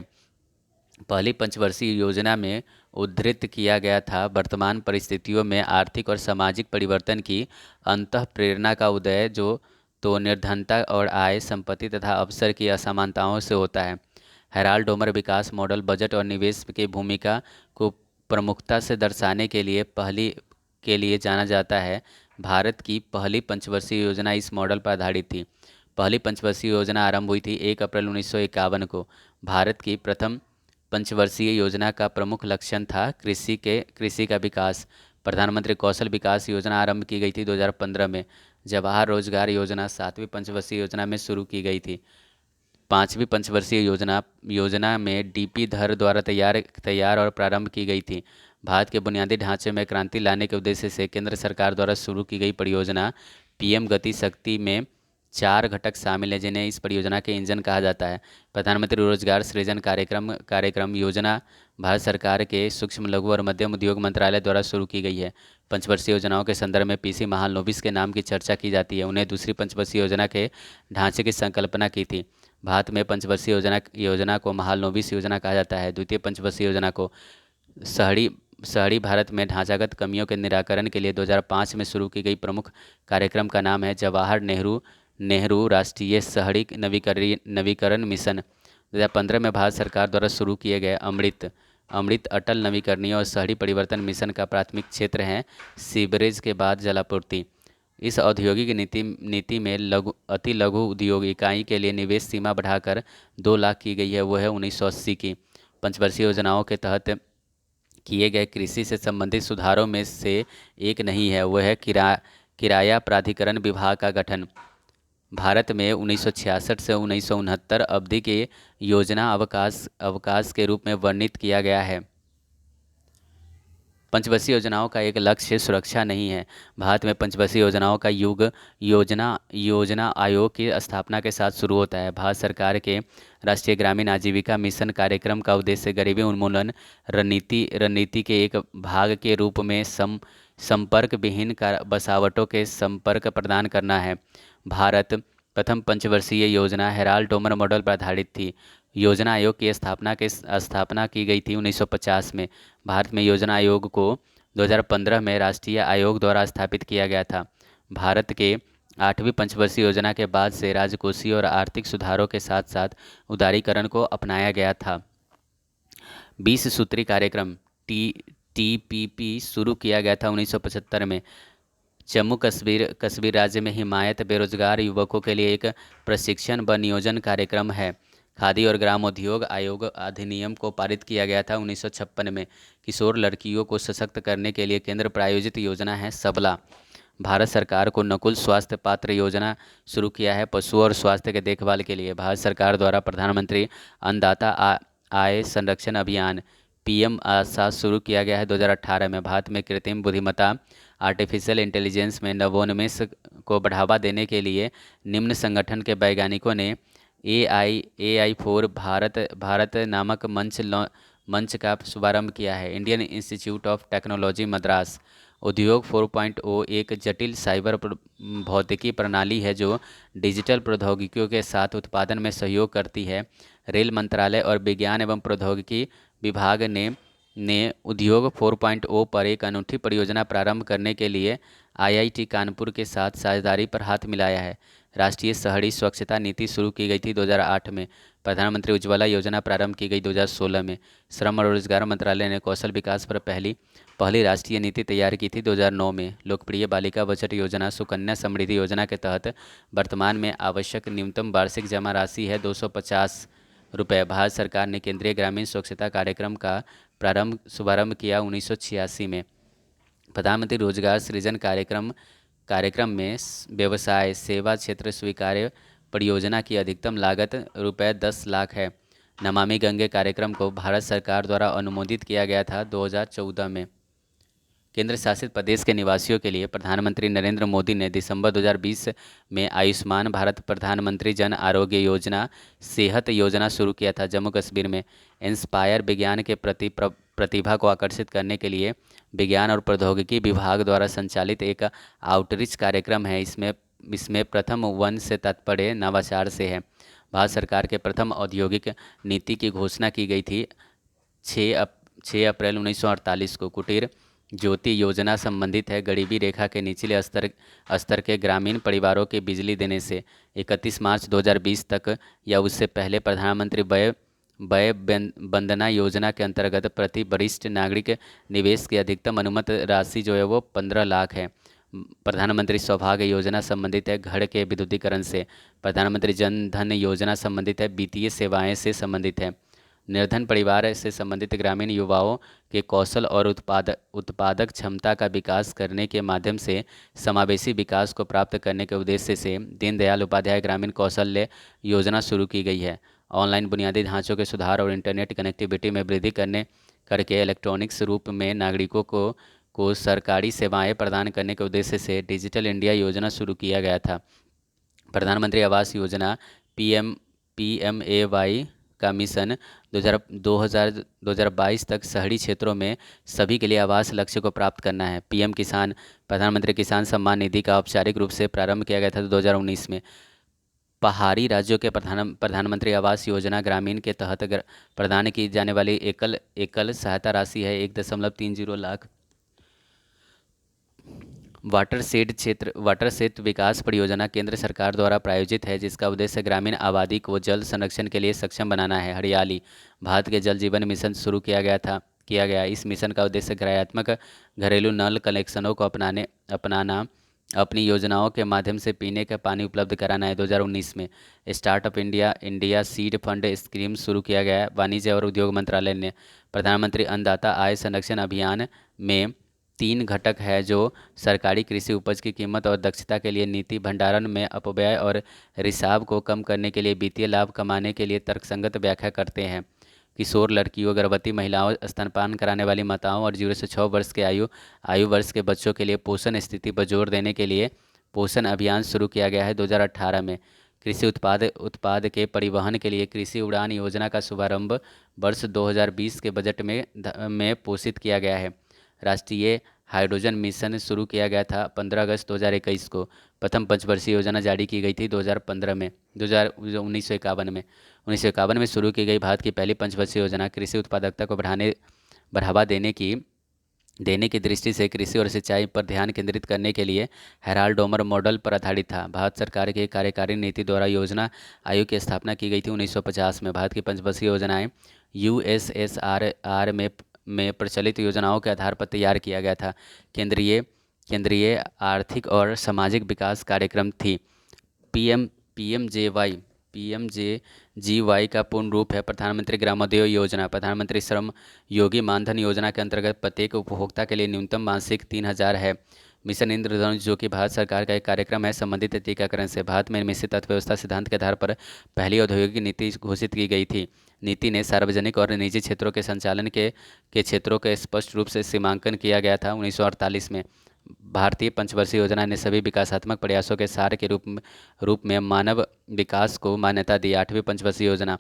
पहली पंचवर्षीय योजना में उद्धृत किया गया था, वर्तमान परिस्थितियों में आर्थिक और सामाजिक परिवर्तन की अंतःप्रेरणा का उदय जो तो निर्धनता और आय, संपत्ति तथा अवसर की असमानताओं से होता है। हेराल्ड डोमर विकास मॉडल बजट और निवेश की भूमिका को प्रमुखता से दर्शाने के लिए जाना जाता है। भारत की पहली पंचवर्षीय योजना इस मॉडल पर आधारित थी। पहली पंचवर्षीय योजना आरंभ हुई थी 1 अप्रैल 1951 को। भारत की प्रथम पंचवर्षीय योजना का प्रमुख लक्ष्य था कृषि का विकास। प्रधानमंत्री कौशल विकास योजना आरंभ की गई थी 2015 में। जवाहर रोजगार योजना 7वीं पंचवर्षीय योजना में शुरू की गई थी। 5वीं पंचवर्षीय योजना में डीपी धर द्वारा तैयार और प्रारंभ की गई थी। भारत के बुनियादी ढांचे में क्रांति लाने के उद्देश्य से केंद्र सरकार द्वारा शुरू की गई परियोजना पीएम गति शक्ति में 4 घटक शामिल हैं, जिन्हें इस परियोजना के इंजन कहा जाता है। प्रधानमंत्री रोजगार सृजन कार्यक्रम योजना भारत सरकार के सूक्ष्म लघु और मध्यम उद्योग मंत्रालय द्वारा शुरू की गई है। पंचवर्षीय योजनाओं के संदर्भ में पीसी महालनोबिस के नाम की चर्चा की जाती है। उन्हें दूसरी पंचवर्षीय योजना के ढांचे की संकल्पना की थी। भारत में पंचवर्षीय योजना को महालनोबिस योजना कहा जाता है। द्वितीय पंचवर्षीय योजना को शहरी शहरी भारत में ढांचागत कमियों के निराकरण के लिए 2005 में शुरू की गई प्रमुख कार्यक्रम का नाम है जवाहर नेहरू राष्ट्रीय शहरी नवीकरण मिशन। 2015 में भारत सरकार द्वारा शुरू किए गए अमृत अटल नवीकरणीय और शहरी परिवर्तन मिशन का प्राथमिक क्षेत्र है सीवरेज के बाद जलापूर्ति। इस औद्योगिक नीति में अति लघु उद्योग इकाई के लिए निवेश सीमा बढ़ाकर 2 लाख की गई है। वो है 1980 की। पंचवर्षीय योजनाओं के तहत किए गए कृषि से संबंधित सुधारों में से एक नहीं है, वह है किराया प्राधिकरण विभाग का गठन। भारत में 1966 से 1969 अवधि के योजना अवकाश के रूप में वर्णित किया गया है। पंचवर्षीय योजनाओं का एक लक्ष्य सुरक्षा नहीं है। भारत में पंचवर्षीय योजनाओं का युग योजना आयोग की स्थापना के साथ शुरू होता है। भारत सरकार के राष्ट्रीय ग्रामीण आजीविका मिशन कार्यक्रम का उद्देश्य गरीबी उन्मूलन रणनीति के एक भाग के रूप में संपर्क विहीन बसावटों के संपर्क प्रदान करना है। भारत प्रथम पंचवर्षीय योजना हेराल्ड डोमर मॉडल पर आधारित थी। योजना आयोग की स्थापना की गई थी 1950 में। भारत में योजना आयोग को 2015 में राष्ट्रीय आयोग द्वारा स्थापित किया गया था। भारत के 8वीं पंचवर्षीय योजना के बाद से राजकोषीय और आर्थिक सुधारों के साथ साथ उदारीकरण को अपनाया गया था। 20 सूत्री कार्यक्रम TPP शुरू किया गया था 1975 में। जम्मू कश्मीर राज्य में हिमायत बेरोजगार युवकों के लिए एक प्रशिक्षण व नियोजन कार्यक्रम है। खादी और ग्रामोद्योग आयोग अधिनियम को पारित किया गया था 1956 में। किशोर लड़कियों को सशक्त करने के लिए केंद्र प्रायोजित योजना है सबला। भारत सरकार को नकुल स्वास्थ्य पात्र योजना शुरू किया है पशुओं और स्वास्थ्य के देखभाल के लिए। भारत सरकार द्वारा प्रधानमंत्री अन्नदाता आय संरक्षण अभियान PM आशा शुरू किया गया है 2018 में। भारत में कृत्रिम बुद्धिमत्ता आर्टिफिशियल इंटेलिजेंस में नवोन्मेष को बढ़ावा देने के लिए निम्न संगठन के वैज्ञानिकों ने AI फॉर भारत नामक मंच का शुभारंभ किया है। Indian institute of technology Madras. उद्योग 4.0 एक जटिल साइबर भौतिकी प्रणाली है जो डिजिटल प्रौद्योगिकियों के साथ उत्पादन में सहयोग करती है। रेल मंत्रालय और विज्ञान एवं प्रौद्योगिकी विभाग ने उद्योग 4.0 पर एक अनूठी परियोजना प्रारंभ करने के लिए IIT कानपुर के साथ साझेदारी पर हाथ मिलाया है। राष्ट्रीय शहरी स्वच्छता नीति शुरू की गई थी 2008 में। प्रधानमंत्री उज्ज्वला योजना प्रारंभ की गई 2016 में। श्रम और रोजगार मंत्रालय ने कौशल विकास पर पहली राष्ट्रीय नीति तैयार की थी 2009 में। लोकप्रिय बालिका बचत योजना सुकन्या समृद्धि योजना के तहत वर्तमान में आवश्यक न्यूनतम वार्षिक जमा राशि है 250 रुपये। भारत सरकार ने केंद्रीय ग्रामीण स्वच्छता कार्यक्रम का शुभारंभ किया 1986 में। प्रधानमंत्री रोजगार सृजन कार्यक्रम में व्यवसाय सेवा क्षेत्र स्वीकार्य परियोजना की अधिकतम लागत ₹10 लाख है। नमामि गंगे कार्यक्रम को भारत सरकार द्वारा अनुमोदित किया गया था 2014 में। केंद्र शासित प्रदेश के निवासियों के लिए प्रधानमंत्री नरेंद्र मोदी ने दिसंबर 2020 में आयुष्मान भारत प्रधानमंत्री जन आरोग्य योजना सेहत योजना शुरू किया था। जम्मू कश्मीर में इंस्पायर विज्ञान के प्रति प्रतिभा को आकर्षित करने के लिए विज्ञान और प्रौद्योगिकी विभाग द्वारा संचालित एक आउटरीच कार्यक्रम है। इसमें प्रथम वन से तात्पर्य नवाचार से है। भारत सरकार के प्रथम औद्योगिक नीति की घोषणा की गई थी 6 अप्रैल 1948 को। कुटीर ज्योति योजना संबंधित है गरीबी रेखा के निचले स्तर के ग्रामीण परिवारों के बिजली देने से। 31 मार्च 2020 तक या उससे पहले प्रधानमंत्री व्यय वंदना योजना के अंतर्गत प्रति वरिष्ठ नागरिक निवेश की अधिकतम अनुमत राशि जो है वो 15 लाख है। प्रधानमंत्री सौभाग्य योजना संबंधित है घर के विद्युतीकरण से। प्रधानमंत्री जन धन योजना संबंधित है वित्तीय सेवाएं से संबंधित है। निर्धन परिवार से संबंधित ग्रामीण युवाओं के कौशल और उत्पादक क्षमता का विकास करने के माध्यम से समावेशी विकास को प्राप्त करने के उद्देश्य से दीनदयाल उपाध्याय ग्रामीण कौशल्य योजना शुरू की गई है। ऑनलाइन बुनियादी ढांचों के सुधार और इंटरनेट कनेक्टिविटी में वृद्धि करने करके इलेक्ट्रॉनिक्स रूप में नागरिकों को सरकारी सेवाएं प्रदान करने के उद्देश्य से डिजिटल इंडिया योजना शुरू किया गया था। प्रधानमंत्री आवास योजना PMAY का मिशन 2022 तक शहरी क्षेत्रों में सभी के लिए आवास लक्ष्य को प्राप्त करना है। प्रधानमंत्री किसान सम्मान निधि का औपचारिक रूप से प्रारंभ किया गया था 2019 में। पहाड़ी राज्यों के प्रधानमंत्री आवास योजना ग्रामीण के तहत प्रदान की जाने वाली एकल सहायता राशि है 1.30 लाख। वाटरशेड विकास परियोजना केंद्र सरकार द्वारा प्रायोजित है, जिसका उद्देश्य ग्रामीण आबादी को जल संरक्षण के लिए सक्षम बनाना है। हरियाली भारत के जल जीवन मिशन शुरू किया गया। इस मिशन का उद्देश्य क्रियात्मक घरेलू नल कनेक्शनों को अपनाना अपनी योजनाओं के माध्यम से पीने का पानी उपलब्ध कराना है। 2019 में startup India seed fund scheme शुरू किया गया। वाणिज्य और उद्योग मंत्रालय ने प्रधानमंत्री अन्नदाता आय संरक्षण अभियान में 3 घटक है जो सरकारी कृषि उपज की कीमत और दक्षता के लिए नीति, भंडारण में अपव्यय और रिसाव को कम करने के लिए वित्तीय लाभ कमाने के लिए तर्कसंगत व्याख्या करते हैं। किशोर लड़कियों, गर्भवती महिलाओं, स्तनपान कराने वाली माताओं और 0 से 6 वर्ष के आयु वर्ष के बच्चों के लिए पोषण स्थिति पर जोर देने के लिए पोषण अभियान शुरू किया गया है। 2018 में कृषि उत्पाद के परिवहन के लिए कृषि उड़ान योजना का शुभारंभ वर्ष 2020 के बजट में पोषित किया गया है। राष्ट्रीय हाइड्रोजन मिशन शुरू किया गया था 15 अगस्त 2021 को। प्रथम पंचवर्षीय योजना जारी की गई थी 2015 में 1951 में शुरू की गई भारत की पहली पंचवर्षीय योजना कृषि उत्पादकता को बढ़ावा देने की दृष्टि से कृषि और सिंचाई पर ध्यान केंद्रित करने के लिए हेराल्ड डोमर मॉडल पर आधारित था। भारत सरकार की कार्यकारी नीति द्वारा योजना आयोग की स्थापना की गई थी 1950 में। भारत की पंचवर्षीय योजनाएं USSR में प्रचलित योजनाओं के आधार पर तैयार किया गया था। केंद्रीय आर्थिक और सामाजिक विकास कार्यक्रम थी। PMJY का पूर्ण रूप है प्रधानमंत्री ग्रामोदय योजना। प्रधानमंत्री श्रम योगी मानधन योजना के अंतर्गत प्रत्येक उपभोक्ता के लिए न्यूनतम मासिक 3000 है। मिशन इंद्रधनुष, जो कि भारत सरकार का एक कार्यक्रम है, संबंधित टीकाकरण से भारत में मिश्रित अर्थव्यवस्था सिद्धांत के आधार पर पहली औद्योगिक नीति घोषित की गई थी। नीति ने सार्वजनिक और निजी क्षेत्रों के संचालन के क्षेत्रों के स्पष्ट रूप से सीमांकन किया गया था 1948 में। भारतीय पंचवर्षीय योजना ने सभी विकासात्मक प्रयासों के सार के रूप में मानव विकास को मान्यता दी। 8वीं पंचवर्षीय योजना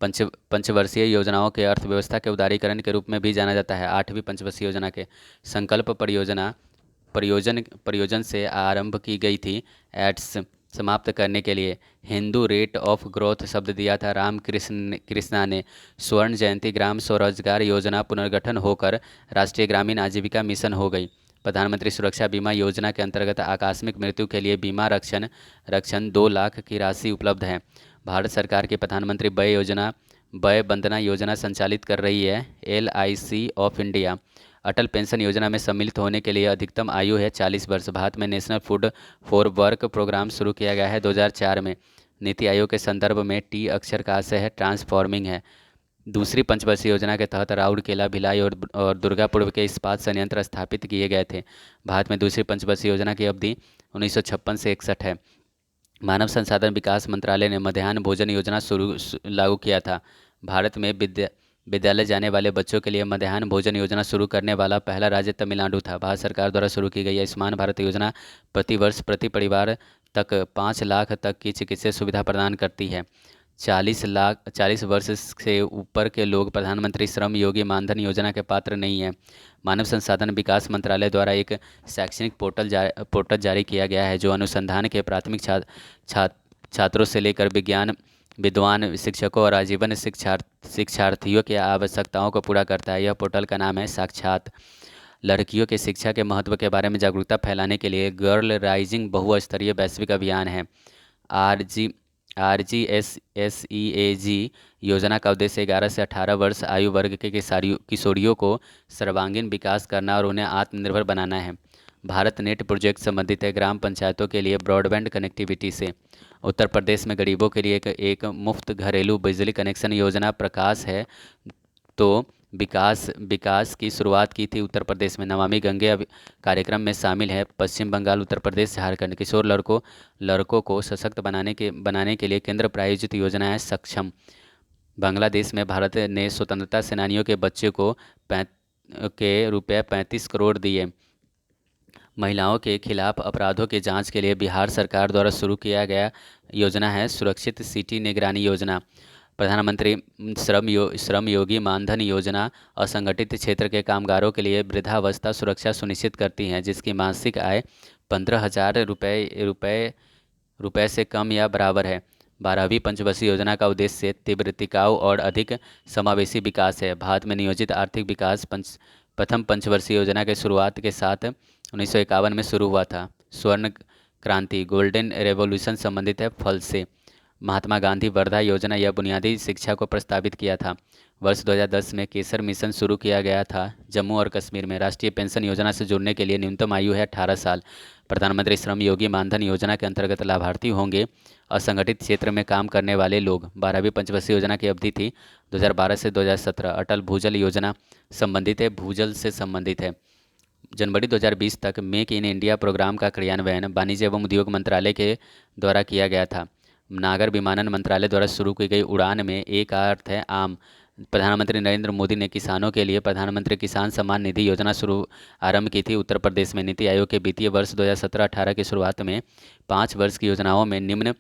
पंचवर्षीय योजनाओं के अर्थव्यवस्था के उदारीकरण के रूप में भी जाना जाता है। 8वीं पंचवर्षीय योजना के संकल्प परियोजन से आरंभ की गई थी। एड्स समाप्त करने के लिए हिंदू रेट ऑफ ग्रोथ शब्द दिया था कृष्णा ने। स्वर्ण जयंती ग्राम स्वरोजगार योजना पुनर्गठन होकर राष्ट्रीय ग्रामीण आजीविका मिशन हो गई। प्रधानमंत्री सुरक्षा बीमा योजना के अंतर्गत आकस्मिक मृत्यु के लिए बीमा रक्षण 2 लाख की राशि उपलब्ध है। भारत सरकार की प्रधानमंत्री वय वंदना योजना संचालित कर रही है LIC of India. Atal pension योजना में सम्मिलित होने के लिए अधिकतम आयु है 40 वर्ष। भारत में national food for work programme शुरू किया गया है 2004 में। नीति आयोग के संदर्भ में T अक्षर का आशय है ट्रांसफॉर्मिंग है। दूसरी पंचवर्षीय योजना के तहत राउरकेला, भिलाई और दुर्गापुर के इस्पात संयंत्र स्थापित किए गए थे। भारत में दूसरी पंचवर्षीय योजना की अवधि 1956 से 61 है। मानव संसाधन विकास मंत्रालय ने मध्याह्न भोजन योजना लागू किया था। भारत में विद्यालय जाने वाले बच्चों के लिए मध्याह्न भोजन योजना शुरू करने वाला पहला राज्य तमिलनाडु था। भारत सरकार द्वारा शुरू की गई आयुष्मान भारत योजना प्रति वर्ष प्रति परिवार तक 5 लाख तक की चिकित्सा सुविधा प्रदान करती है। 40 वर्ष से ऊपर के लोग प्रधानमंत्री श्रम योगी मानधन योजना के पात्र नहीं है। मानव संसाधन विकास मंत्रालय द्वारा एक शैक्षणिक पोर्टल जारी किया गया है जो अनुसंधान के प्राथमिक छात्रों से लेकर विद्वान शिक्षकों और आजीवन शिक्षार्थियों की आवश्यकताओं को पूरा करता है। यह पोर्टल का नाम है साक्षात। लड़कियों के शिक्षा के महत्व के बारे में जागरूकता फैलाने के लिए गर्ल राइजिंग बहुस्तरीय वैश्विक अभियान है। RGSEAG योजना का उद्देश्य 11 से 18 वर्ष आयु वर्ग के किशोरियों को सर्वांगीण विकास करना और उन्हें आत्मनिर्भर बनाना है। भारत नेट प्रोजेक्ट संबंधित है ग्राम पंचायतों के लिए ब्रॉडबैंड कनेक्टिविटी से। उत्तर प्रदेश में गरीबों के लिए एक मुफ्त घरेलू बिजली कनेक्शन योजना प्रकाश है। तो विकास विकास की शुरुआत की थी उत्तर प्रदेश में। नमामि गंगे कार्यक्रम में शामिल है पश्चिम बंगाल, उत्तर प्रदेश, झारखंड। किशोर लड़कों को सशक्त बनाने के लिए केंद्र प्रायोजित योजना है सक्षम। बांग्लादेश में भारत ने स्वतंत्रता सेनानियों के बच्चे को रुपये 35 करोड़ दिए। महिलाओं के खिलाफ अपराधों की जांच के लिए बिहार सरकार द्वारा शुरू किया गया योजना है सुरक्षित सिटी निगरानी योजना। प्रधानमंत्री श्रम योगी मानधन योजना असंगठित क्षेत्र के कामगारों के लिए वृद्धावस्था सुरक्षा सुनिश्चित करती है, जिसकी मासिक आय 15,000 रुपये से कम या बराबर है। 12वीं पंचवर्षीय योजना का उद्देश्य तीव्र, टिकाऊ और अधिक समावेशी विकास है। भारत में नियोजित आर्थिक विकास प्रथम पंचवर्षीय योजना के शुरुआत के साथ 1951 में शुरू हुआ था। स्वर्ण क्रांति गोल्डन रेवोल्यूशन संबंधित है फल से। महात्मा गांधी वर्धा योजना यह बुनियादी शिक्षा को प्रस्तावित किया था। वर्ष 2010 में केसर मिशन शुरू किया गया था। जम्मू और कश्मीर में राष्ट्रीय पेंशन योजना से जुड़ने के लिए न्यूनतम आयु है 18 साल। प्रधानमंत्री श्रम योगी मानधन योजना के अंतर्गत लाभार्थी होंगे असंगठित क्षेत्र में काम करने वाले लोग। 12वीं पंचवर्षीय योजना की अवधि थी 2012 से 2017। अटल भूजल योजना संबंधित है, भूजल से संबंधित है। जनवरी 2020 तक मेक इन इंडिया प्रोग्राम का क्रियान्वयन वाणिज्य एवं उद्योग मंत्रालय के द्वारा किया गया था। नागर विमानन मंत्रालय द्वारा शुरू की गई उड़ान में एक का अर्थ है आम। प्रधानमंत्री नरेंद्र मोदी ने किसानों के लिए प्रधानमंत्री किसान सम्मान निधि योजना शुरू आरंभ की थी उत्तर प्रदेश में। नीति आयोग के वित्तीय वर्ष 2017-18 की शुरुआत में 5 वर्ष की योजनाओं में निम्न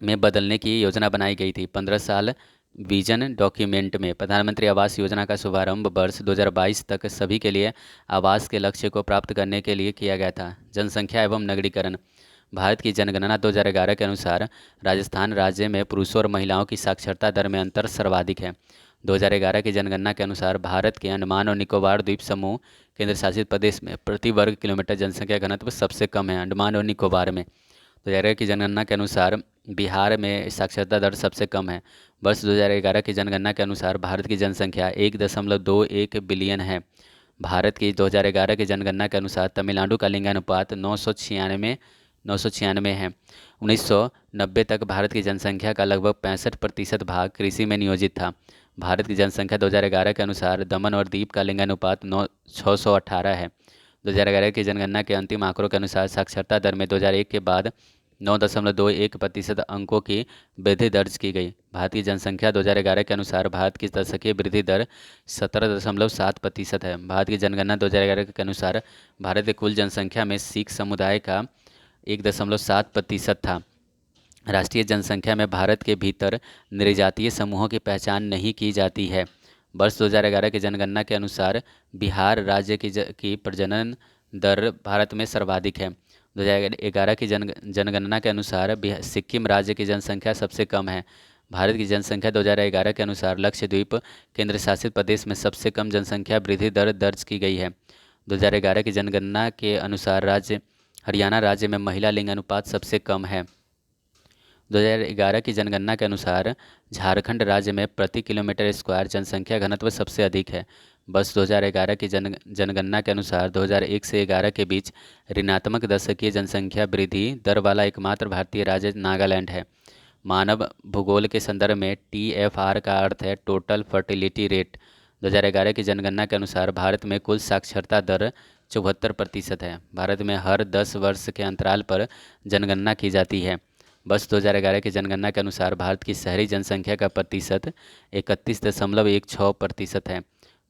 में बदलने की योजना बनाई गई थी। 15 साल विजन डॉक्यूमेंट में प्रधानमंत्री आवास योजना का शुभारंभ वर्ष 2022 तक सभी के लिए आवास के लक्ष्य को प्राप्त करने के लिए किया गया था। जनसंख्या एवं नगरीकरण। भारत की जनगणना 2011 के अनुसार राजस्थान राज्य में पुरुषों और महिलाओं की साक्षरता दर में अंतर सर्वाधिक है। 2011 की जनगणना के अनुसार भारत के अंडमान और निकोबार द्वीप समूह केंद्र शासित प्रदेश में प्रति वर्ग किलोमीटर जनसंख्या घनत्व सबसे कम है अंडमान और निकोबार में। 2011 की जनगणना के अनुसार बिहार में साक्षरता दर सबसे कम है। वर्ष 2011 की जनगणना के अनुसार भारत की जनसंख्या 1.21 बिलियन है। भारत की 2011 की जनगणना के अनुसार तमिलनाडु का लिंगानुपात 996 है। 1990 तक भारत की जनसंख्या का लगभग 65% भाग कृषि में नियोजित था। भारत की जनसंख्या 2011 के अनुसार दमन और दीव का लिंगानुपात 618 है। 2011 की जनगणना के अंतिम आंकड़ों के अनुसार साक्षरता दर में 2001 के बाद 9.21% अंकों की वृद्धि दर्ज की गई। भारत की जनसंख्या 2011 के अनुसार भारत की दशकीय वृद्धि दर 17.7% है। भारत की जनगणना 2011 के अनुसार भारत की कुल जनसंख्या में सिख समुदाय का 1.7% था। राष्ट्रीय जनसंख्या में भारत के भीतर नृजातीय समूहों की पहचान नहीं की जाती है। वर्ष 2011 की जनगणना के अनुसार बिहार राज्य की प्रजनन दर भारत में सर्वाधिक है। 2011 की जनगणना के अनुसार सिक्किम राज्य की जनसंख्या सबसे कम है। भारत की जनसंख्या 2011 के अनुसार लक्षद्वीप केंद्र शासित प्रदेश में सबसे कम जनसंख्या वृद्धि दर दर्ज की गई है। 2011 की जनगणना के अनुसार हरियाणा राज्य में महिला लिंगानुपात सबसे कम है। 2011 की जनगणना के अनुसार झारखंड राज्य में प्रति किलोमीटर स्क्वायर जनसंख्या घनत्व सबसे अधिक है। वर्ष 2011 की जनगणना के अनुसार 2001 से 11 के बीच ऋणात्मक दशकीय जनसंख्या वृद्धि दर वाला एकमात्र भारतीय राज्य नागालैंड है। मानव भूगोल के संदर्भ में TFR का अर्थ है टोटल फर्टिलिटी रेट। 2011 की जनगणना के अनुसार भारत में कुल साक्षरता दर 74% है। भारत में हर 10 वर्ष के अंतराल पर जनगणना की जाती है। वर्ष 2011 की जनगणना के अनुसार भारत की शहरी जनसंख्या का प्रतिशत 31.16% है।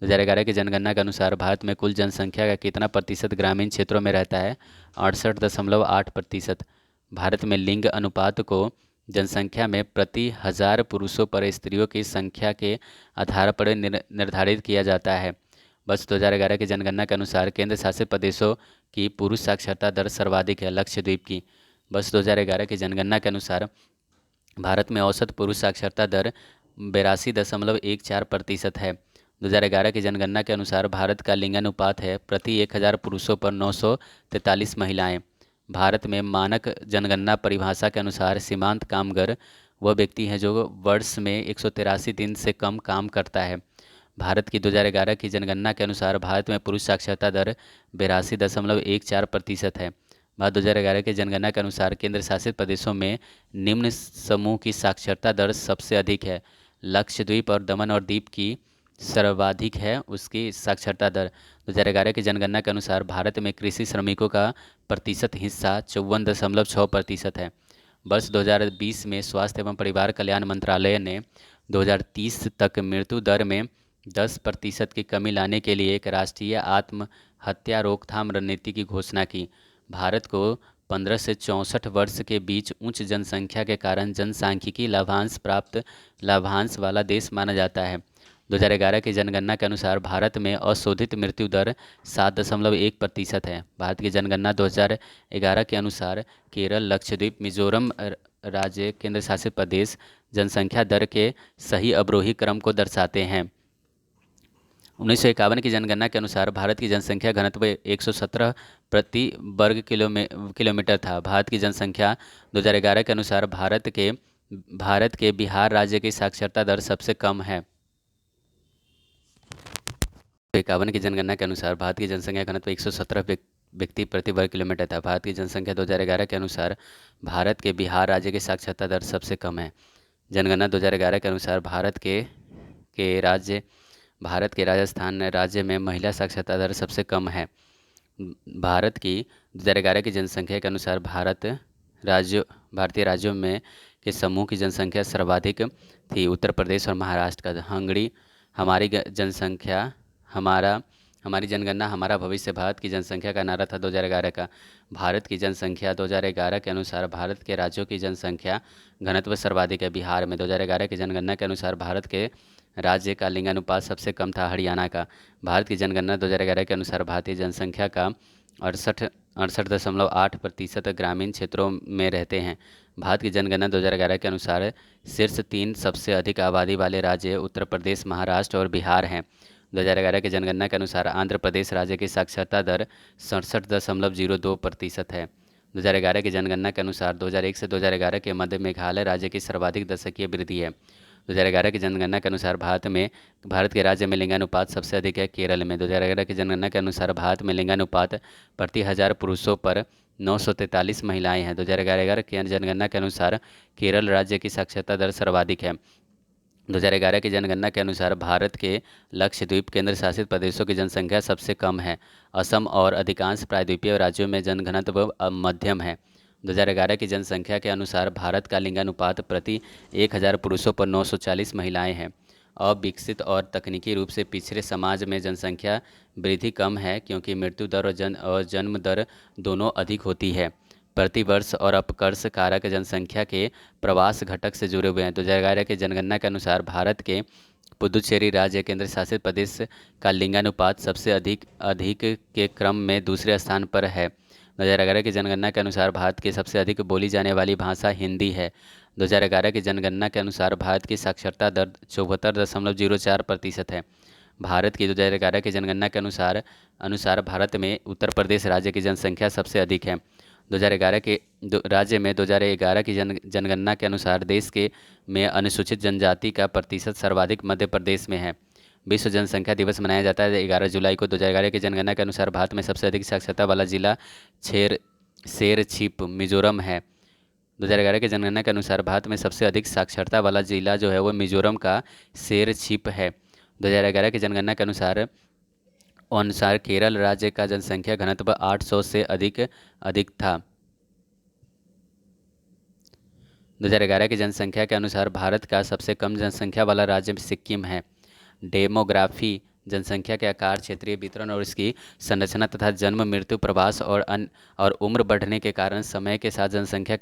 2011 की जनगणना के अनुसार भारत में कुल जनसंख्या का कितना प्रतिशत ग्रामीण क्षेत्रों में रहता है? 68.8%। भारत में लिंग अनुपात को जनसंख्या में प्रति 1000 पुरुषों पर स्त्रियों की संख्या के आधार पर निर्धारित किया जाता है। वर्ष 2011 की जनगणना के अनुसार केंद्र शासित प्रदेशों की पुरुष साक्षरता दर सर्वाधिक है लक्षद्वीप की। वर्ष 2011 की जनगणना के अनुसार भारत में औसत पुरुष साक्षरता दर 82.14% है। 2011 की जनगणना के अनुसार भारत का लिंगानुपात है प्रति 1000 पुरुषों पर 943 महिलाएं। भारत में मानक जनगणना परिभाषा के अनुसार सीमांत कामगार वह व्यक्ति है जो वर्ष में 183 दिन से कम काम करता है। भारत की 2011 की जनगणना के अनुसार भारत में पुरुष साक्षरता दर 82.14% है। भारत 2011 की जनगणना के अनुसार केंद्र शासित प्रदेशों में निम्न समूह की साक्षरता दर सबसे अधिक है। लक्षद्वीप और दमन और दीप की सर्वाधिक है उसकी साक्षरता दर। 2011 की जनगणना के अनुसार भारत में कृषि श्रमिकों का प्रतिशत हिस्सा 54.6% है। वर्ष 2020 में स्वास्थ्य एवं परिवार कल्याण मंत्रालय ने 2030 तक मृत्यु दर में 10% की कमी लाने के लिए एक राष्ट्रीय आत्महत्या रोकथाम रणनीति की घोषणा की। भारत को 15 से 64 वर्ष के बीच उच्च जनसंख्या के कारण जनसांख्यिकी लाभांश वाला देश माना जाता है। 2011 की जनगणना के अनुसार भारत में अशोधित मृत्यु दर 7.1% है। भारत की जनगणना 2011 के अनुसार केरल, लक्षद्वीप, मिजोरम राज्य केंद्र शासित प्रदेश जनसंख्या दर के सही अवरोही क्रम को दर्शाते हैं। 1951 की जनगणना के अनुसार भारत की जनसंख्या घनत्व 117 प्रति वर्ग किलोमीटर था। भारत की जनसंख्या 2011 के अनुसार भारत के बिहार राज्य की साक्षरता दर सबसे कम है। 1951 की जनगणना के अनुसार भारत की जनसंख्या घनत्व 117 व्यक्ति प्रति वर्ग किलोमीटर था। भारत की जनसंख्या 2011 के अनुसार भारत के बिहार राज्य की साक्षरता दर सबसे कम है। जनगणना 2011 के अनुसार भारत के राजस्थान राज्य में महिला साक्षरता दर सबसे कम है। भारत की 2011 की जनसंख्या के अनुसार भारतीय राज्यों में के समूह की जनसंख्या सर्वाधिक थी उत्तर प्रदेश और महाराष्ट्र का। हमारी जनगणना हमारा भविष्य भारत की जनसंख्या का नारा था 2011 का। भारत की जनसंख्या 2011 के अनुसार भारत के राज्यों की जनसंख्या घनत्व सर्वाधिक है। बिहार में 2011 की जनगणना के अनुसार भारत के राज्य का लिंगानुपात सबसे कम था हरियाणा का। भारत की जनगणना 2011 के अनुसार भारतीय जनसंख्या का 68.8% ग्रामीण क्षेत्रों में रहते हैं। भारत की जनगणना 2011 के अनुसार शीर्ष 3 सबसे अधिक आबादी वाले राज्य उत्तर प्रदेश, महाराष्ट्र और बिहार हैं। 2011 की जनगणना के अनुसार आंध्र प्रदेश राज्य की साक्षरता दर 67.02% है। 2011 की जनगणना के अनुसार 2001 से 2011 के मध्य मेघालय राज्य की सर्वाधिक दशकीय वृद्धि है। 2011 की जनगणना के अनुसार भारत के राज्य में लिंगानुपात सबसे अधिक है केरल में। 2011 की जनगणना के अनुसार भारत में लिंगानुपात प्रति 1000 पुरुषों पर 943 महिलाएं हैं। 2011 की जनगणना के अनुसार केरल राज्य की साक्षरता दर सर्वाधिक है। 2011 की जनगणना के अनुसार भारत के लक्षद्वीप केंद्र शासित प्रदेशों की जनसंख्या सबसे कम है। असम और अधिकांश प्रायद्वीपीय राज्यों में जनघनत्व मध्यम है। 2011 की जनसंख्या के अनुसार भारत का लिंगानुपात प्रति 1000 पुरुषों पर 940 महिलाएं हैं। अविकसित और तकनीकी रूप से पिछड़े समाज में जनसंख्या वृद्धि कम है क्योंकि मृत्यु दर और जन्म दर दोनों अधिक होती है। प्रतिवर्ष और अपकर्ष कारक जनसंख्या के प्रवास घटक से जुड़े हुए हैं। 2011 की जनगणना के अनुसार भारत के पुदुचेरी राज्य केंद्र शासित प्रदेश का लिंगानुपात सबसे अधिक के क्रम में दूसरे स्थान पर है। 2011 की जनगणना के अनुसार भारत की सबसे अधिक बोली जाने वाली भाषा हिंदी है। 2011 की जनगणना के अनुसार भारत की साक्षरता दर 74.04% है। भारत की 2011 की जनगणना के अनुसार भारत में उत्तर प्रदेश राज्य की जनसंख्या सबसे अधिक है। 2011 के राज्य में 2011 की जनगणना के अनुसार देश के में अनुसूचित जनजाति का प्रतिशत सर्वाधिक मध्य प्रदेश में है। विश्व जनसंख्या दिवस मनाया जाता है 11 जुलाई को। 2011 की जनगणना के अनुसार भारत में सबसे अधिक साक्षरता वाला जिला शेरछिप मिजोरम है। 2011 की जनगणना के अनुसार भारत में सबसे अधिक साक्षरता वाला जिला जो है वो मिजोरम का शेरछिप है। 2011 की जनगणना के अनुसार केरल राज्य का जनसंख्या घनत्व 800 से अधिक था। 2011 की जनसंख्या के अनुसार भारत का सबसे कम जनसंख्या वाला राज्य सिक्किम है। डेमोग्राफी जनसंख्या के आकार, क्षेत्रीय वितरण और इसकी संरचना तथा जन्म, मृत्यु, प्रवास और उम्र बढ़ने के कारण समय के साथ जनसंख्या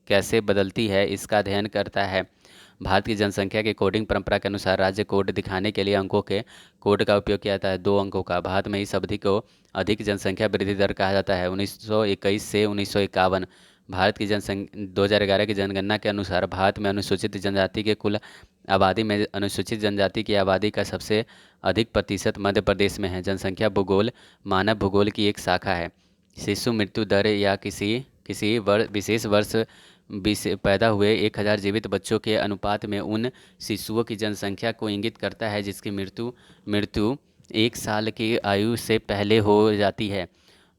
कैसे बदलती है इसका अध्ययन करता है। भारत की जनसंख्या की कोडिंग परंपरा के अनुसार राज्य कोड दिखाने के लिए अंकों के कोड का उपयोग किया जाता है, 2 अंकों का। भारत में इस अवधि को अधिक जनसंख्या वृद्धि दर कहा जाता है, 1921 से 1951। भारत की 2011 की जनगणना के अनुसार भारत में अनुसूचित जनजाति के कुल आबादी में अनुसूचित जनजाति की आबादी का सबसे अधिक प्रतिशत मध्य प्रदेश में है। जनसंख्या भूगोल मानव भूगोल की एक शाखा है। शिशु मृत्यु दर या किसी विशेष पैदा हुए 1000 जीवित बच्चों के अनुपात में उन शिशुओं की जनसंख्या को इंगित करता है जिसकी मृत्यु मृत्यु 1 साल की आयु से पहले हो जाती है।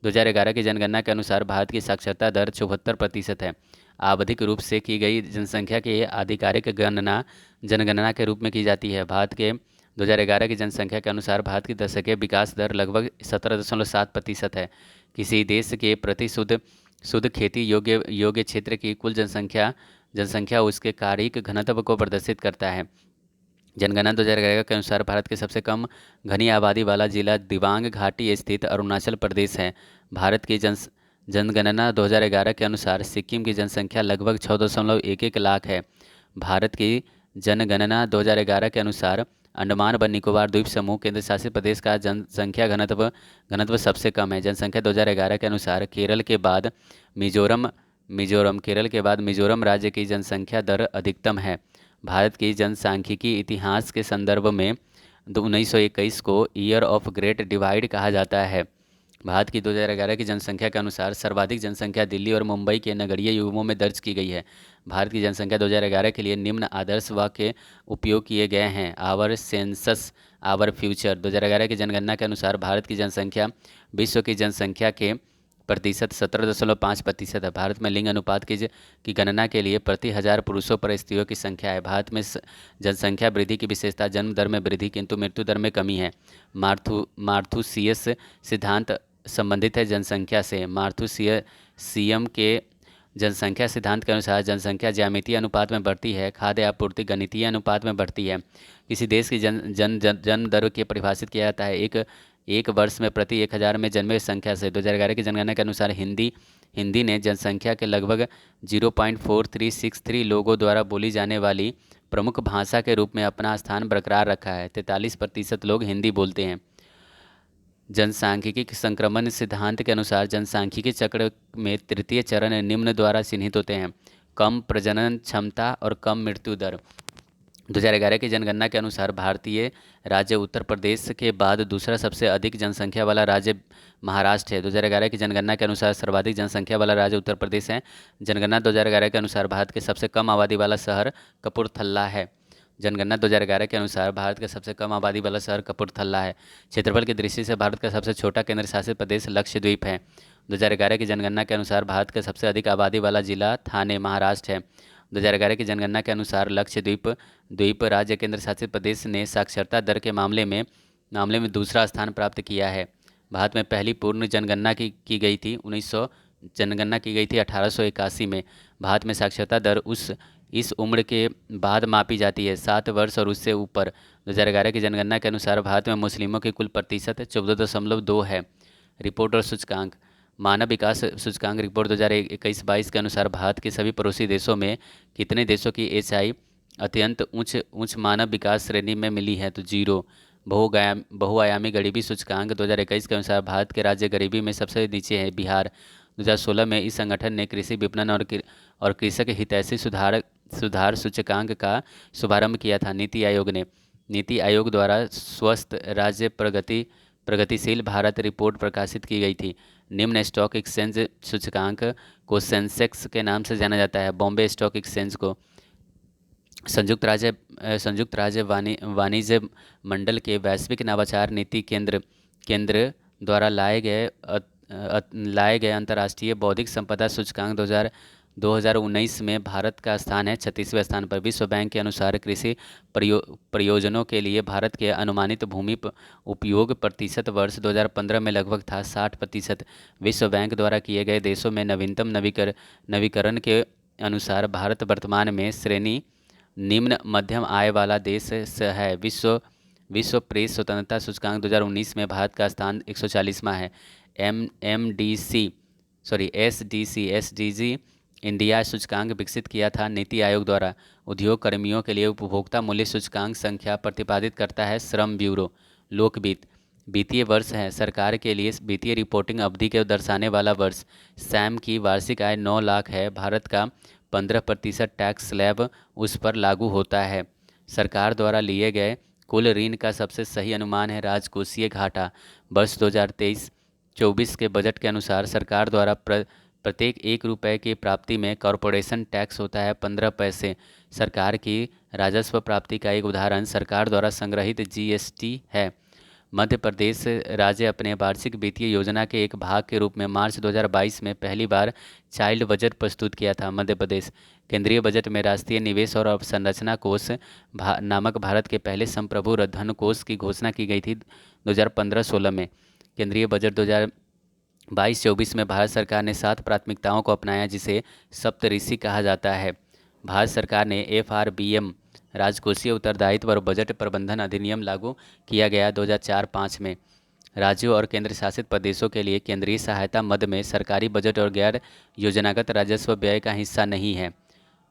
2011 की जनगणना के अनुसार भारत की साक्षरता दर 74% है। आवधिक रूप से की गई जनसंख्या की आधिकारिक गणना जनगणना के रूप में की जाती है। भारत के 2011 की जनसंख्या के अनुसार भारत की दशकीय विकास दर लगभग 17.7% है। किसी देश के प्रति शुद्ध खेती योग्य क्षेत्र की कुल जनसंख्या जनसंख्या उसके कायिक घनत्व को प्रदर्शित करता है। जनगणना 2011 के अनुसार भारत के सबसे कम घनी आबादी वाला जिला दिबांग घाटी स्थित अरुणाचल प्रदेश है। भारत की जनगणना 2011 के अनुसार सिक्किम की जनसंख्या लगभग 6.11 लाख है। भारत की जनगणना 2011 के अनुसार अंडमान व निकोबार द्वीप समूह केंद्र शासित प्रदेश का जनसंख्या घनत्व सबसे कम है। जनसंख्या 2011 के अनुसार केरल के बाद मिजोरम राज्य की जनसंख्या दर अधिकतम है। भारत की जनसांख्यिकी इतिहास के संदर्भ में 1921 को ईयर ऑफ ग्रेट डिवाइड कहा जाता है। भारत की 2011 की जनसंख्या के अनुसार सर्वाधिक जनसंख्या दिल्ली और मुंबई के नगरीय युग्मों में दर्ज की गई है। भारत की जनसंख्या 2011 के लिए निम्न आदर्श वाक्य उपयोग किए गए हैं। Our census our future. 2011 की जनगणना के अनुसार भारत की जनसंख्या विश्व की जनसंख्या के प्रतिशत 17.5% है। भारत में लिंग अनुपात की गणना के लिए प्रति 1000 पुरुषों पर स्त्रियों की संख्या है। भारत में जनसंख्या वृद्धि की विशेषता जन्म दर में वृद्धि किंतु मृत्यु दर में कमी है। मार्थुसियस सिद्धांत संबंधित है जनसंख्या से। मार्थुसियम के जनसंख्या सिद्धांत के अनुसार जनसंख्या ज्यामितीय अनुपात में बढ़ती है, खाद्य आपूर्ति गणितीय अनुपात में बढ़ती है। किसी देश की जन्म दर की परिभाषित किया जाता है एक वर्ष में प्रति 1000 में जन्मे संख्या से। 2011 की जनगणना के अनुसार हिंदी ने जनसंख्या के लगभग 0.4363 लोगों द्वारा बोली जाने वाली प्रमुख भाषा के रूप में अपना स्थान बरकरार रखा है। 43% लोग हिंदी बोलते हैं। जनसांख्यिकी संक्रमण सिद्धांत के अनुसार जनसांख्यिकी चक्र में तृतीय चरण निम्न द्वारा चिन्हित होते हैं: कम प्रजनन क्षमता और कम मृत्यु दर। 2011 की जनगणना के अनुसार भारतीय राज्य उत्तर प्रदेश के बाद दूसरा सबसे अधिक जनसंख्या वाला राज्य महाराष्ट्र है। 2011 की जनगणना के अनुसार सर्वाधिक जनसंख्या वाला राज्य उत्तर प्रदेश है। जनगणना 2011 के अनुसार भारत के सबसे कम आबादी वाला शहर कपूरथला है। जनगणना 2011 के अनुसार भारत का सबसे कम आबादी वाला शहर कपूरथला है। क्षेत्रफल की दृष्टि से भारत का सबसे छोटा केंद्र शासित प्रदेश लक्षद्वीप है। 2011 की जनगणना के अनुसार भारत का सबसे अधिक आबादी वाला जिला थाने महाराष्ट्र है। 2011 की जनगणना के अनुसार लक्षद्वीप राज्य केंद्र शासित प्रदेश ने साक्षरता दर के मामले में दूसरा स्थान प्राप्त किया है। भारत में पहली पूर्ण जनगणना की गई थी 1881 में। भारत में साक्षरता दर इस उम्र के बाद मापी जाती है, 7 वर्ष और उससे ऊपर। 2011 की जनगणना के अनुसार भारत में मुस्लिमों की कुल प्रतिशत 14.2 है। रिपोर्ट और सूचकांक। मानव विकास सूचकांक रिपोर्ट 2021-22 के अनुसार भारत के सभी पड़ोसी देशों में कितने देशों की एचआई अत्यंत उच्च मानव विकास श्रेणी में मिली है? तो 0। बहुआयामी गरीबी सूचकांक 2021 के अनुसार भारत के राज्य गरीबी में सबसे नीचे है बिहार। 2016 में इस संगठन ने कृषि विपणन और कृषक हितैषी सुधार सूचकांक का शुभारंभ किया था। नीति आयोग द्वारा स्वस्थ राज्य प्रगतिशील भारत रिपोर्ट प्रकाशित की गई थी। निम्न स्टॉक एक्सचेंज सूचकांक को सेंसेक्स के नाम से जाना जाता है। बॉम्बे स्टॉक एक्सचेंज को संयुक्त राज्य वाणिज्य मंडल के वैश्विक नवाचार नीति केंद्र द्वारा लाए गए अंतर्राष्ट्रीय बौद्धिक संपदा सूचकांक 2019 में भारत का स्थान है 36वें स्थान पर। विश्व बैंक के अनुसार कृषि प्रयोजनों के लिए भारत के अनुमानित भूमि उपयोग प्रतिशत वर्ष 2015 में लगभग था 60%। विश्व बैंक द्वारा किए गए देशों में नवीनतम नवीकरण के अनुसार भारत वर्तमान में श्रेणी निम्न मध्यम आय वाला देश है। विश्व प्रेस स्वतंत्रता सूचकांक 2019 में भारत का स्थान 140वां है। एसडीजी इंडिया सूचकांक विकसित किया था नीति आयोग द्वारा। उद्योग कर्मियों के लिए उपभोक्ता मूल्य सूचकांक संख्या प्रतिपादित करता है श्रम ब्यूरो। लोकवित्त वित्तीय वर्ष है सरकार के लिए वित्तीय रिपोर्टिंग अवधि के दर्शाने वाला वर्ष। सैम की वार्षिक आय 9 लाख है। भारत का 15% टैक्स स्लैब उस पर लागू होता है। सरकार द्वारा लिए गए कुल ऋण का सबसे सही अनुमान है राजकोषीय घाटा। वर्ष 2023-24 के बजट के अनुसार सरकार द्वारा प्रत्येक 1 रुपये की प्राप्ति में कॉरपोरेशन टैक्स होता है 15 पैसे। सरकार की राजस्व प्राप्ति का एक उदाहरण सरकार द्वारा संग्रहित जीएसटी है। मध्य प्रदेश राज्य अपने वार्षिक वित्तीय योजना के एक भाग के रूप में मार्च 2022 में पहली बार चाइल्ड बजट प्रस्तुत किया था। मध्य प्रदेश केंद्रीय बजट में राष्ट्रीय निवेश और अवसंरचना कोष नामक भारत के पहले संप्रभु धन कोष की घोषणा की गई थी 2015-16 में। केंद्रीय बजट 2022-24 में भारत सरकार ने 7 प्राथमिकताओं को अपनाया, जिसे सप्तऋषि कहा जाता है। भारत सरकार ने FRBM राजकोषीय उत्तरदायित्व और बजट प्रबंधन अधिनियम लागू किया गया 2004-05 में। राज्यों और केंद्र शासित प्रदेशों के लिए केंद्रीय सहायता मद में सरकारी बजट और गैर योजनागत राजस्व व्यय का हिस्सा नहीं है।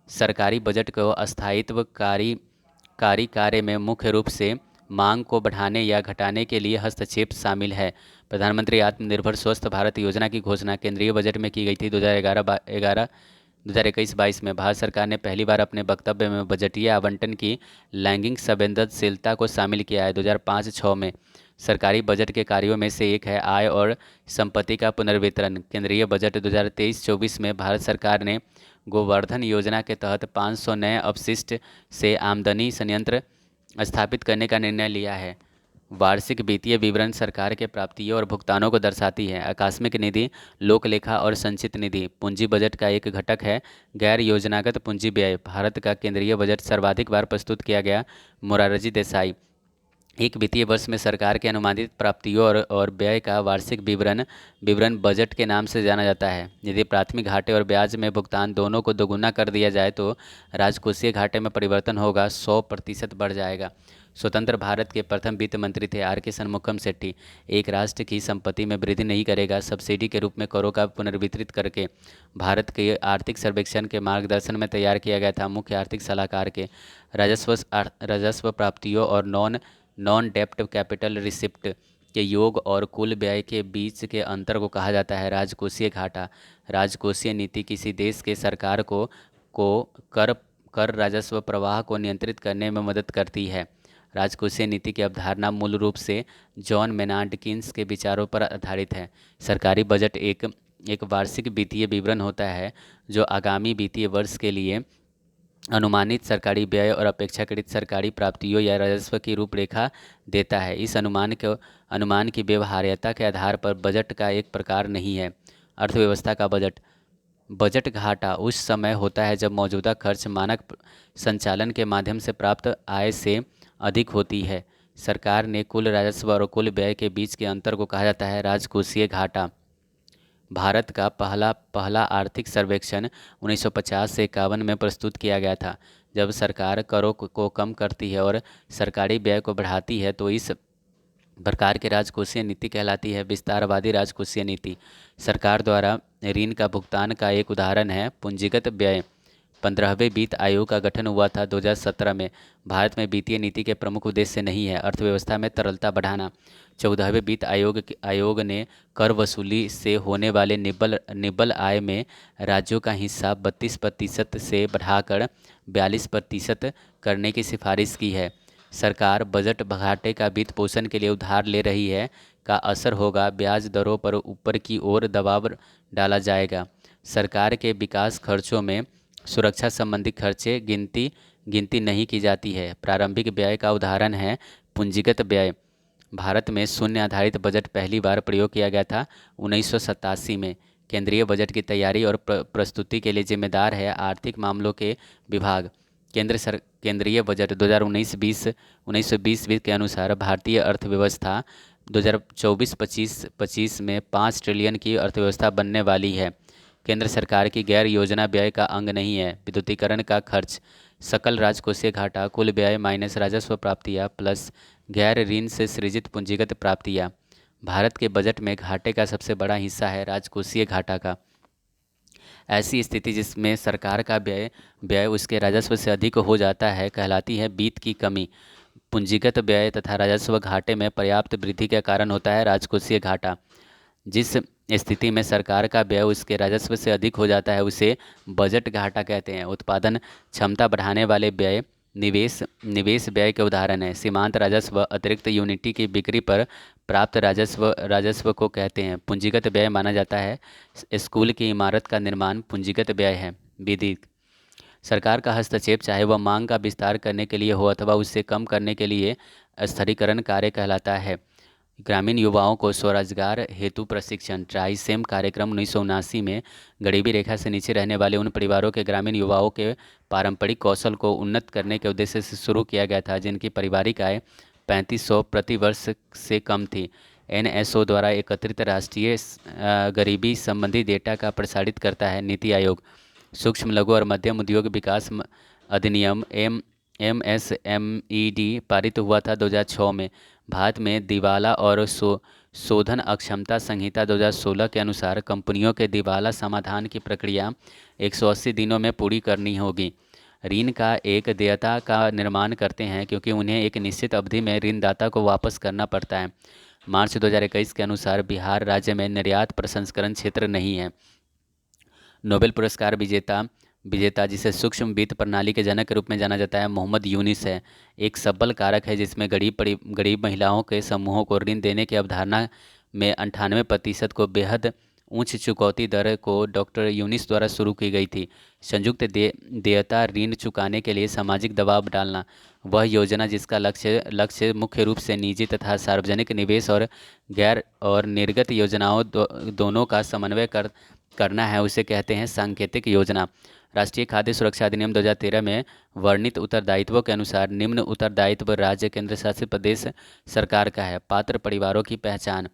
सरकारी बजट को स्थायित्वकारी कार्य में मुख्य रूप से मांग को बढ़ाने या घटाने के लिए हस्तक्षेप शामिल है। प्रधानमंत्री आत्मनिर्भर स्वस्थ भारत योजना की घोषणा केंद्रीय बजट में की गई थी 2021-22 में। भारत सरकार ने पहली बार अपने वक्तव्य में बजटीय आवंटन की लैंगिक संवेदनशीलता को शामिल किया है 2005-06 में। सरकारी बजट के कार्यों में से एक है आय और संपत्ति का पुनर्वितरण। केंद्रीय बजट 2023-24 में भारत सरकार ने गोवर्धन योजना के तहत 500 नए अपशिष्ट से आमदनी संयंत्र स्थापित करने का निर्णय लिया है। वार्षिक वित्तीय विवरण सरकार के प्राप्तियों और भुगतानों को दर्शाती है। आकस्मिक निधि, लोक लेखा और संचित निधि पूंजी बजट का एक घटक है। गैर योजनागत पूंजी व्यय भारत का केंद्रीय बजट सर्वाधिक बार प्रस्तुत किया गया मोरारजी देसाई। एक वित्तीय वर्ष में सरकार के अनुमानित प्राप्तियों और व्यय का वार्षिक विवरण बजट के नाम से जाना जाता है। यदि प्राथमिक घाटे और ब्याज में भुगतान दोनों को दोगुना कर दिया जाए तो राजकोषीय घाटे में परिवर्तन होगा, 100% बढ़ जाएगा। स्वतंत्र भारत के प्रथम वित्त मंत्री थे RK शनमुखम शेट्टी। एक राष्ट्र की संपत्ति में वृद्धि नहीं करेगा, सब्सिडी के रूप में करों का पुनर्वितरित करके भारत के आर्थिक सर्वेक्षण के मार्गदर्शन में तैयार किया गया था। मुख्य आर्थिक सलाहकार के राजस्व प्राप्तियों और नॉन डेप्ट कैपिटल रिसिप्ट के योग और कुल व्यय के बीच के अंतर को कहा जाता है राजकोषीय घाटा। राजकोषीय नीति किसी देश के सरकार को कर राजस्व प्रवाह को नियंत्रित करने में मदद करती है। राजकोषीय नीति की अवधारणा मूल रूप से जॉन मेनार्ड कीन्स के विचारों पर आधारित है। सरकारी बजट एक वार्षिक वित्तीय विवरण होता है जो आगामी वित्तीय वर्ष के लिए अनुमानित सरकारी व्यय और अपेक्षाकृत सरकारी प्राप्तियों या राजस्व की रूपरेखा देता है। इस अनुमान की व्यवहार्यता के आधार पर बजट का एक प्रकार नहीं है। अर्थव्यवस्था का बजट घाटा उस समय होता है जब मौजूदा खर्च मानक संचालन के माध्यम से प्राप्त आय से अधिक होती है। सरकार ने कुल राजस्व और कुल व्यय के बीच के अंतर को कहा जाता है राजकोषीय घाटा। भारत का पहला आर्थिक सर्वेक्षण 1950 से 51 में प्रस्तुत किया गया था। जब सरकार करों को कम करती है और सरकारी व्यय को बढ़ाती है तो इस प्रकार की राजकोषीय नीति कहलाती है विस्तारवादी राजकोषीय नीति। सरकार द्वारा ऋण का भुगतान का एक उदाहरण है पूंजीगत व्यय। 15वें वित्त आयोग का गठन हुआ था 2017 में। भारत में वित्तीय नीति के प्रमुख उद्देश्य नहीं है अर्थव्यवस्था में तरलता बढ़ाना। 14वें वित्त आयोग ने कर वसूली से होने वाले निव्वल आय में राज्यों का हिस्सा 32% से बढ़ाकर 42% करने की सिफारिश की है। सरकार बजट घाटे का वित्त पोषण के लिए उधार ले रही है का असर होगा, ब्याज दरों पर ऊपर की ओर दबाव डाला जाएगा। सरकार के विकास खर्चों में सुरक्षा संबंधी खर्चे गिनती नहीं की जाती है। प्रारंभिक व्यय का उदाहरण है पूंजीगत व्यय। भारत में शून्य आधारित बजट पहली बार प्रयोग किया गया था 1987 में। केंद्रीय बजट की तैयारी और प्रस्तुति के लिए जिम्मेदार है आर्थिक मामलों के विभाग। केंद्रीय बजट 2019-20 के अनुसार भारतीय अर्थव्यवस्था 2024-25 में 5 ट्रिलियन की अर्थव्यवस्था बनने वाली है। केंद्र सरकार की गैर योजना व्यय का अंग नहीं है विद्युतीकरण का खर्च। सकल राजकोषीय घाटा कुल व्यय माइनस राजस्व प्राप्तियाँ प्लस गैर ऋण से सृजित पूंजीगत प्राप्तियाँ। भारत के बजट में घाटे का सबसे बड़ा हिस्सा है राजकोषीय घाटा का। ऐसी स्थिति जिसमें सरकार का व्यय उसके राजस्व से अधिक हो जाता है कहलाती है वित्त की कमी। पूंजीगत व्यय तथा राजस्व घाटे में पर्याप्त वृद्धि के कारण होता है राजकोषीय घाटा। जिस स्थिति में सरकार का व्यय उसके राजस्व से अधिक हो जाता है उसे बजट घाटा कहते हैं। उत्पादन क्षमता बढ़ाने वाले व्यय निवेश निवेश व्यय के उदाहरण है। सीमांत राजस्व अतिरिक्त यूनिटी की बिक्री पर प्राप्त राजस्व राजस्व को कहते हैं। पूंजीगत व्यय माना जाता है। स्कूल की इमारत का निर्माण पूंजीगत व्यय है। विधि सरकार का हस्तक्षेप, चाहे वह मांग का विस्तार करने के लिए हो अथवा उससे कम करने के लिए, स्थिरीकरण कार्य कहलाता है। ग्रामीण युवाओं को स्वरोजगार हेतु प्रशिक्षण, ट्राइसेम कार्यक्रम 1979 में गरीबी रेखा से नीचे रहने वाले उन परिवारों के ग्रामीण युवाओं के पारंपरिक कौशल को उन्नत करने के उद्देश्य से शुरू किया गया था, जिनकी पारिवारिक आय 3500 प्रति वर्ष से कम थी। एनएसओ द्वारा एकत्रित राष्ट्रीय गरीबी संबंधी डेटा का प्रसारित करता है। नीति आयोग सूक्ष्म लघु और मध्यम उद्योग विकास अधिनियम MSMED पारित हुआ था 2006 में। भारत में दिवाला और शोधन अक्षमता संहिता 2016 के अनुसार कंपनियों के दिवाला समाधान की प्रक्रिया 180 दिनों में पूरी करनी होगी। ऋण का एक देयता का निर्माण करते हैं क्योंकि उन्हें एक निश्चित अवधि में ऋणदाता को वापस करना पड़ता है। मार्च 2021 के अनुसार बिहार राज्य में निर्यात प्रसंस्करण क्षेत्र नहीं है। नोबेल पुरस्कार विजेता विजेता जिसे सूक्ष्म वित्त प्रणाली के जनक के रूप में जाना जाता है, मोहम्मद यूनिस है। एक सबल कारक है जिसमें गरीब महिलाओं के समूहों को ऋण देने की अवधारणा में 98% को बेहद उच्च चुकौती दर को डॉक्टर यूनिस द्वारा शुरू की गई थी। संयुक्त देयता ऋण चुकाने के लिए सामाजिक दबाव डालना, वह योजना जिसका लक्ष्य मुख्य रूप से निजी तथा सार्वजनिक निवेश और गैर और निर्गत योजनाओं दोनों का समन्वय करना है, उसे कहते हैं सांकेतिक योजना। राष्ट्रीय खाद्य सुरक्षा अधिनियम 2013 में वर्णित उत्तरदायित्वों के अनुसार निम्न उत्तरदायित्व राज्य केंद्र शासित प्रदेश सरकार का है। पात्र परिवारों की पहचान,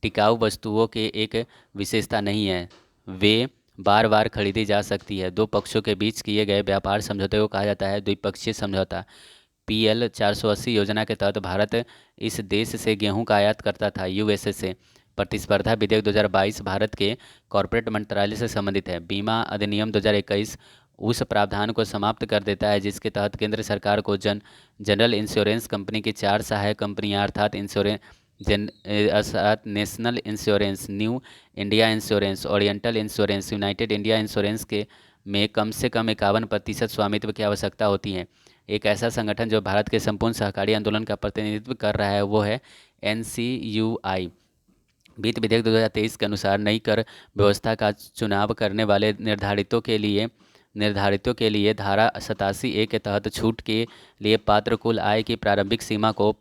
टिकाऊ वस्तुओं के एक विशेषता नहीं है, वे बार बार खरीदी जा सकती है। दो पक्षों के बीच किए गए व्यापार समझौते को कहा जाता है द्विपक्षीय समझौता। PL 480 योजना के तहत भारत इस देश से गेहूं का आयात करता था, USA से। प्रतिस्पर्धा विधेयक 2022 भारत के कॉरपोरेट मंत्रालय से संबंधित है। बीमा अधिनियम 2021 उस प्रावधान को समाप्त कर देता है जिसके तहत केंद्र सरकार को जनरल इंश्योरेंस कंपनी की 4 सहायक कंपनियां अर्थात national insurance, new India insurance, oriental insurance, United India insurance के में कम से कम 51% स्वामित्व की आवश्यकता होती है। एक ऐसा संगठन जो भारत के संपूर्ण सहकारी आंदोलन का प्रतिनिधित्व कर रहा है वो है NCUI। वित्त विधेयक 2023 के अनुसार नई कर व्यवस्था का चुनाव करने वाले निर्धारितों के लिए धारा 87A के तहत छूट के लिए पात्र कुल आय की प्रारंभिक सीमा को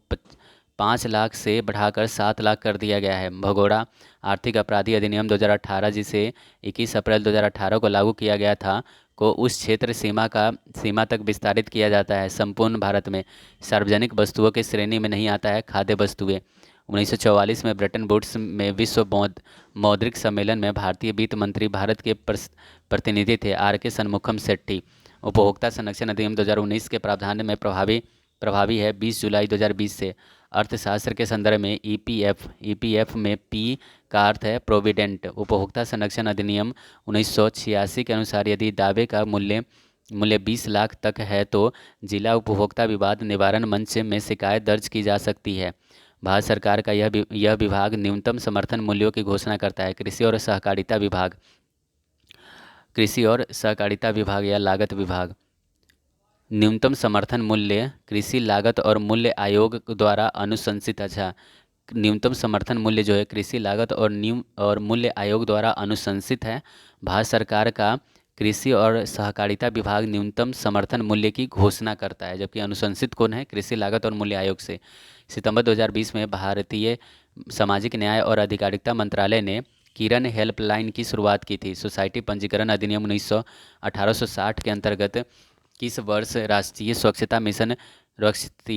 5 लाख से बढ़ाकर 7 लाख कर दिया गया है। भगोड़ा आर्थिक अपराधी अधिनियम 2018 जिसे 21 अप्रैल 2018 को लागू किया गया था को उस क्षेत्र सीमा तक विस्तारित किया जाता है। संपूर्ण भारत में सार्वजनिक वस्तुओं की श्रेणी में नहीं आता है खाद्य वस्तुएं। 1944 में ब्रेटन वुड्स में विश्व मौद्रिक सम्मेलन में भारतीय वित्त मंत्री भारत के प्रतिनिधि थे RK शनमुखम शेट्टी। उपभोक्ता संरक्षण अधिनियम 2019 के प्रावधान में प्रभावी है 20 जुलाई 2020 से। अर्थशास्त्र के संदर्भ में EPF में P का अर्थ है प्रोविडेंट। उपभोक्ता संरक्षण अधिनियम 1986 के अनुसार यदि दावे का मूल्य 20 लाख तक है तो जिला उपभोक्ता विवाद निवारण मंच में शिकायत दर्ज की जा सकती है। भारत सरकार का यह विभाग न्यूनतम समर्थन मूल्यों की घोषणा करता है। कृषि और सहकारिता विभाग या लागत विभाग। न्यूनतम समर्थन मूल्य कृषि लागत और मूल्य आयोग द्वारा अनुशंसित। न्यूनतम समर्थन मूल्य जो है कृषि लागत और मूल्य आयोग द्वारा अनुशंसित है। भारत सरकार का कृषि और सहकारिता विभाग न्यूनतम समर्थन मूल्य की घोषणा करता है, जबकि अनुशंसित कौन है? कृषि लागत और मूल्य आयोग से। सितंबर 2020 में भारतीय सामाजिक न्याय और अधिकारिता मंत्रालय ने किरण हेल्पलाइन की शुरुआत की थी। सोसाइटी पंजीकरण अधिनियम 1860 के अंतर्गत किस वर्ष राष्ट्रीय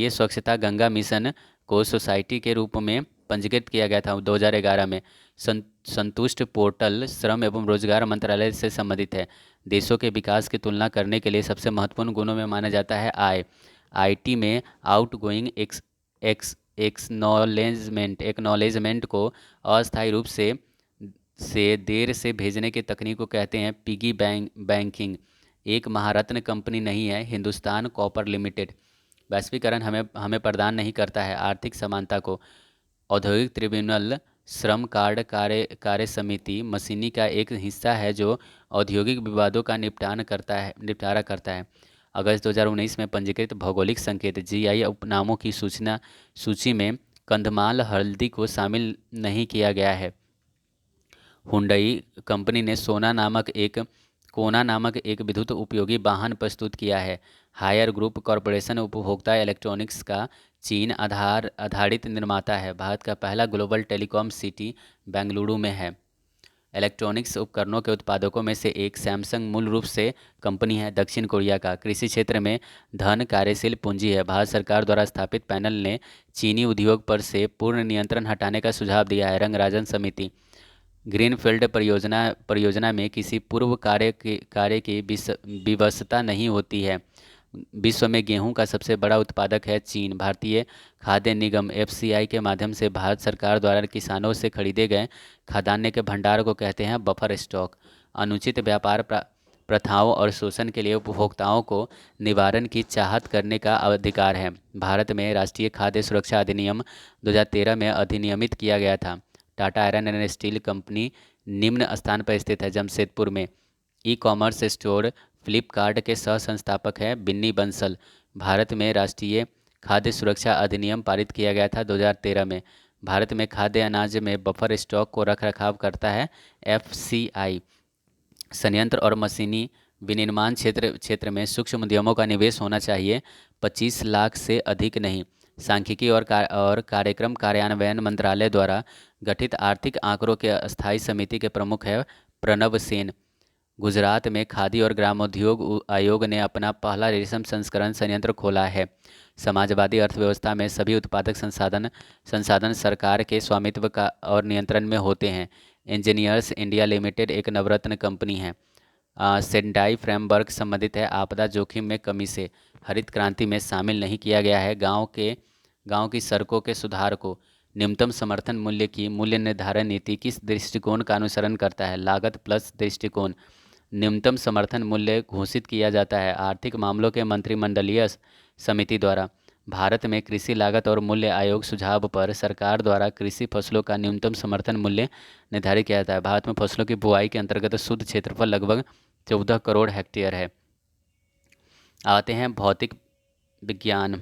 स्वच्छता गंगा मिशन को सोसाइटी के रूप में पंजीकृत किया गया था? 2011 में। संतुष्ट पोर्टल श्रम एवं रोजगार मंत्रालय से संबंधित है। देशों के विकास की तुलना करने के लिए सबसे महत्वपूर्ण गुणों में माना जाता है आय। IT में आउटगोइंग एक्नॉलेजमेंट को अस्थायी रूप से देर से भेजने की तकनीक को कहते हैं पिगी बैंकिंग। एक महारत्न कंपनी नहीं है हिंदुस्तान कॉपर लिमिटेड। वैश्वीकरण हमें प्रदान नहीं करता है आर्थिक समानता को। औद्योगिक ट्रिब्यूनल श्रम कार्ड कार्य समिति मशीनी का एक हिस्सा है जो औद्योगिक विवादों का निपटारा करता है। अगस्त 2019 में पंजीकृत भौगोलिक संकेत जीआई उपनामों की सूची में कंधमाल हल्दी को शामिल नहीं किया गया है। हुंडई कंपनी ने कोना नामक एक विद्युत उपयोगी वाहन प्रस्तुत किया है। हायर ग्रुप कॉरपोरेशन उपभोक्ता इलेक्ट्रॉनिक्स का चीन आधारित निर्माता है। भारत का पहला ग्लोबल टेलीकॉम सिटी बेंगलुरु में है। इलेक्ट्रॉनिक्स उपकरणों के उत्पादकों में से एक सैमसंग मूल रूप से कंपनी है दक्षिण कोरिया का। कृषि क्षेत्र में धन कार्यशील पूंजी है। भारत सरकार द्वारा स्थापित पैनल ने चीनी उद्योग पर से पूर्ण नियंत्रण हटाने का सुझाव दिया है। रंगराजन समिति ग्रीनफील्ड परियोजना में किसी पूर्व कार्य की विवशता नहीं होती है। विश्व में गेहूं का सबसे बड़ा उत्पादक है चीन। भारतीय खाद्य निगम एफसीआई के माध्यम से भारत सरकार द्वारा किसानों से खरीदे गए खाद्यान्न के भंडार को कहते हैं बफर स्टॉक। अनुचित व्यापार प्रथाओं और शोषण के लिए उपभोक्ताओं को निवारण की चाहत करने का अधिकार है। भारत में राष्ट्रीय खाद्य सुरक्षा अधिनियम 2013 में अधिनियमित किया गया था। Tata iron and steel company निम्न स्थान पर स्थित है जमशेदपुर में। ई कॉमर्स स्टोर फ्लिपकार्ट के सह संस्थापक हैं बिन्नी बंसल। भारत में राष्ट्रीय खाद्य सुरक्षा अधिनियम पारित किया गया था 2013 में। भारत में खाद्य अनाज में बफर स्टॉक को रख रखाव करता है एफसीआई। संयंत्र और मशीनी विनिर्माण क्षेत्र में सूक्ष्म उद्यमों का निवेश होना चाहिए, 25 लाख से अधिक नहीं। सांख्यिकी और कार्यक्रम कार्यान्वयन मंत्रालय द्वारा गठित आर्थिक आंकड़ों के अस्थायी समिति के प्रमुख है प्रणव सेन। गुजरात में खादी और ग्रामोद्योग आयोग ने अपना पहला रेशम संस्करण संयंत्र खोला है। समाजवादी अर्थव्यवस्था में सभी उत्पादक संसाधन सरकार के स्वामित्व का और नियंत्रण में होते हैं। इंजीनियर्स इंडिया लिमिटेड एक नवरत्न कंपनी है। सेंडाई फ्रेमवर्क संबंधित है आपदा जोखिम में कमी से। हरित क्रांति में शामिल नहीं किया गया है गांव की सड़कों के सुधार को। न्यूनतम समर्थन मूल्य की मूल्य निर्धारण नीति किस दृष्टिकोण का अनुसरण करता है? लागत प्लस दृष्टिकोण। न्यूनतम समर्थन मूल्य घोषित किया जाता है आर्थिक मामलों के मंत्रिमंडलीय समिति द्वारा। भारत में कृषि लागत और मूल्य आयोग सुझाव पर सरकार द्वारा कृषि फसलों का न्यूनतम समर्थन मूल्य निर्धारित किया जाता है। भारत में फसलों की बुआई के अंतर्गत शुद्ध क्षेत्रफल लगभग 14 करोड़ हेक्टेयर है। आते हैं भौतिक विज्ञान।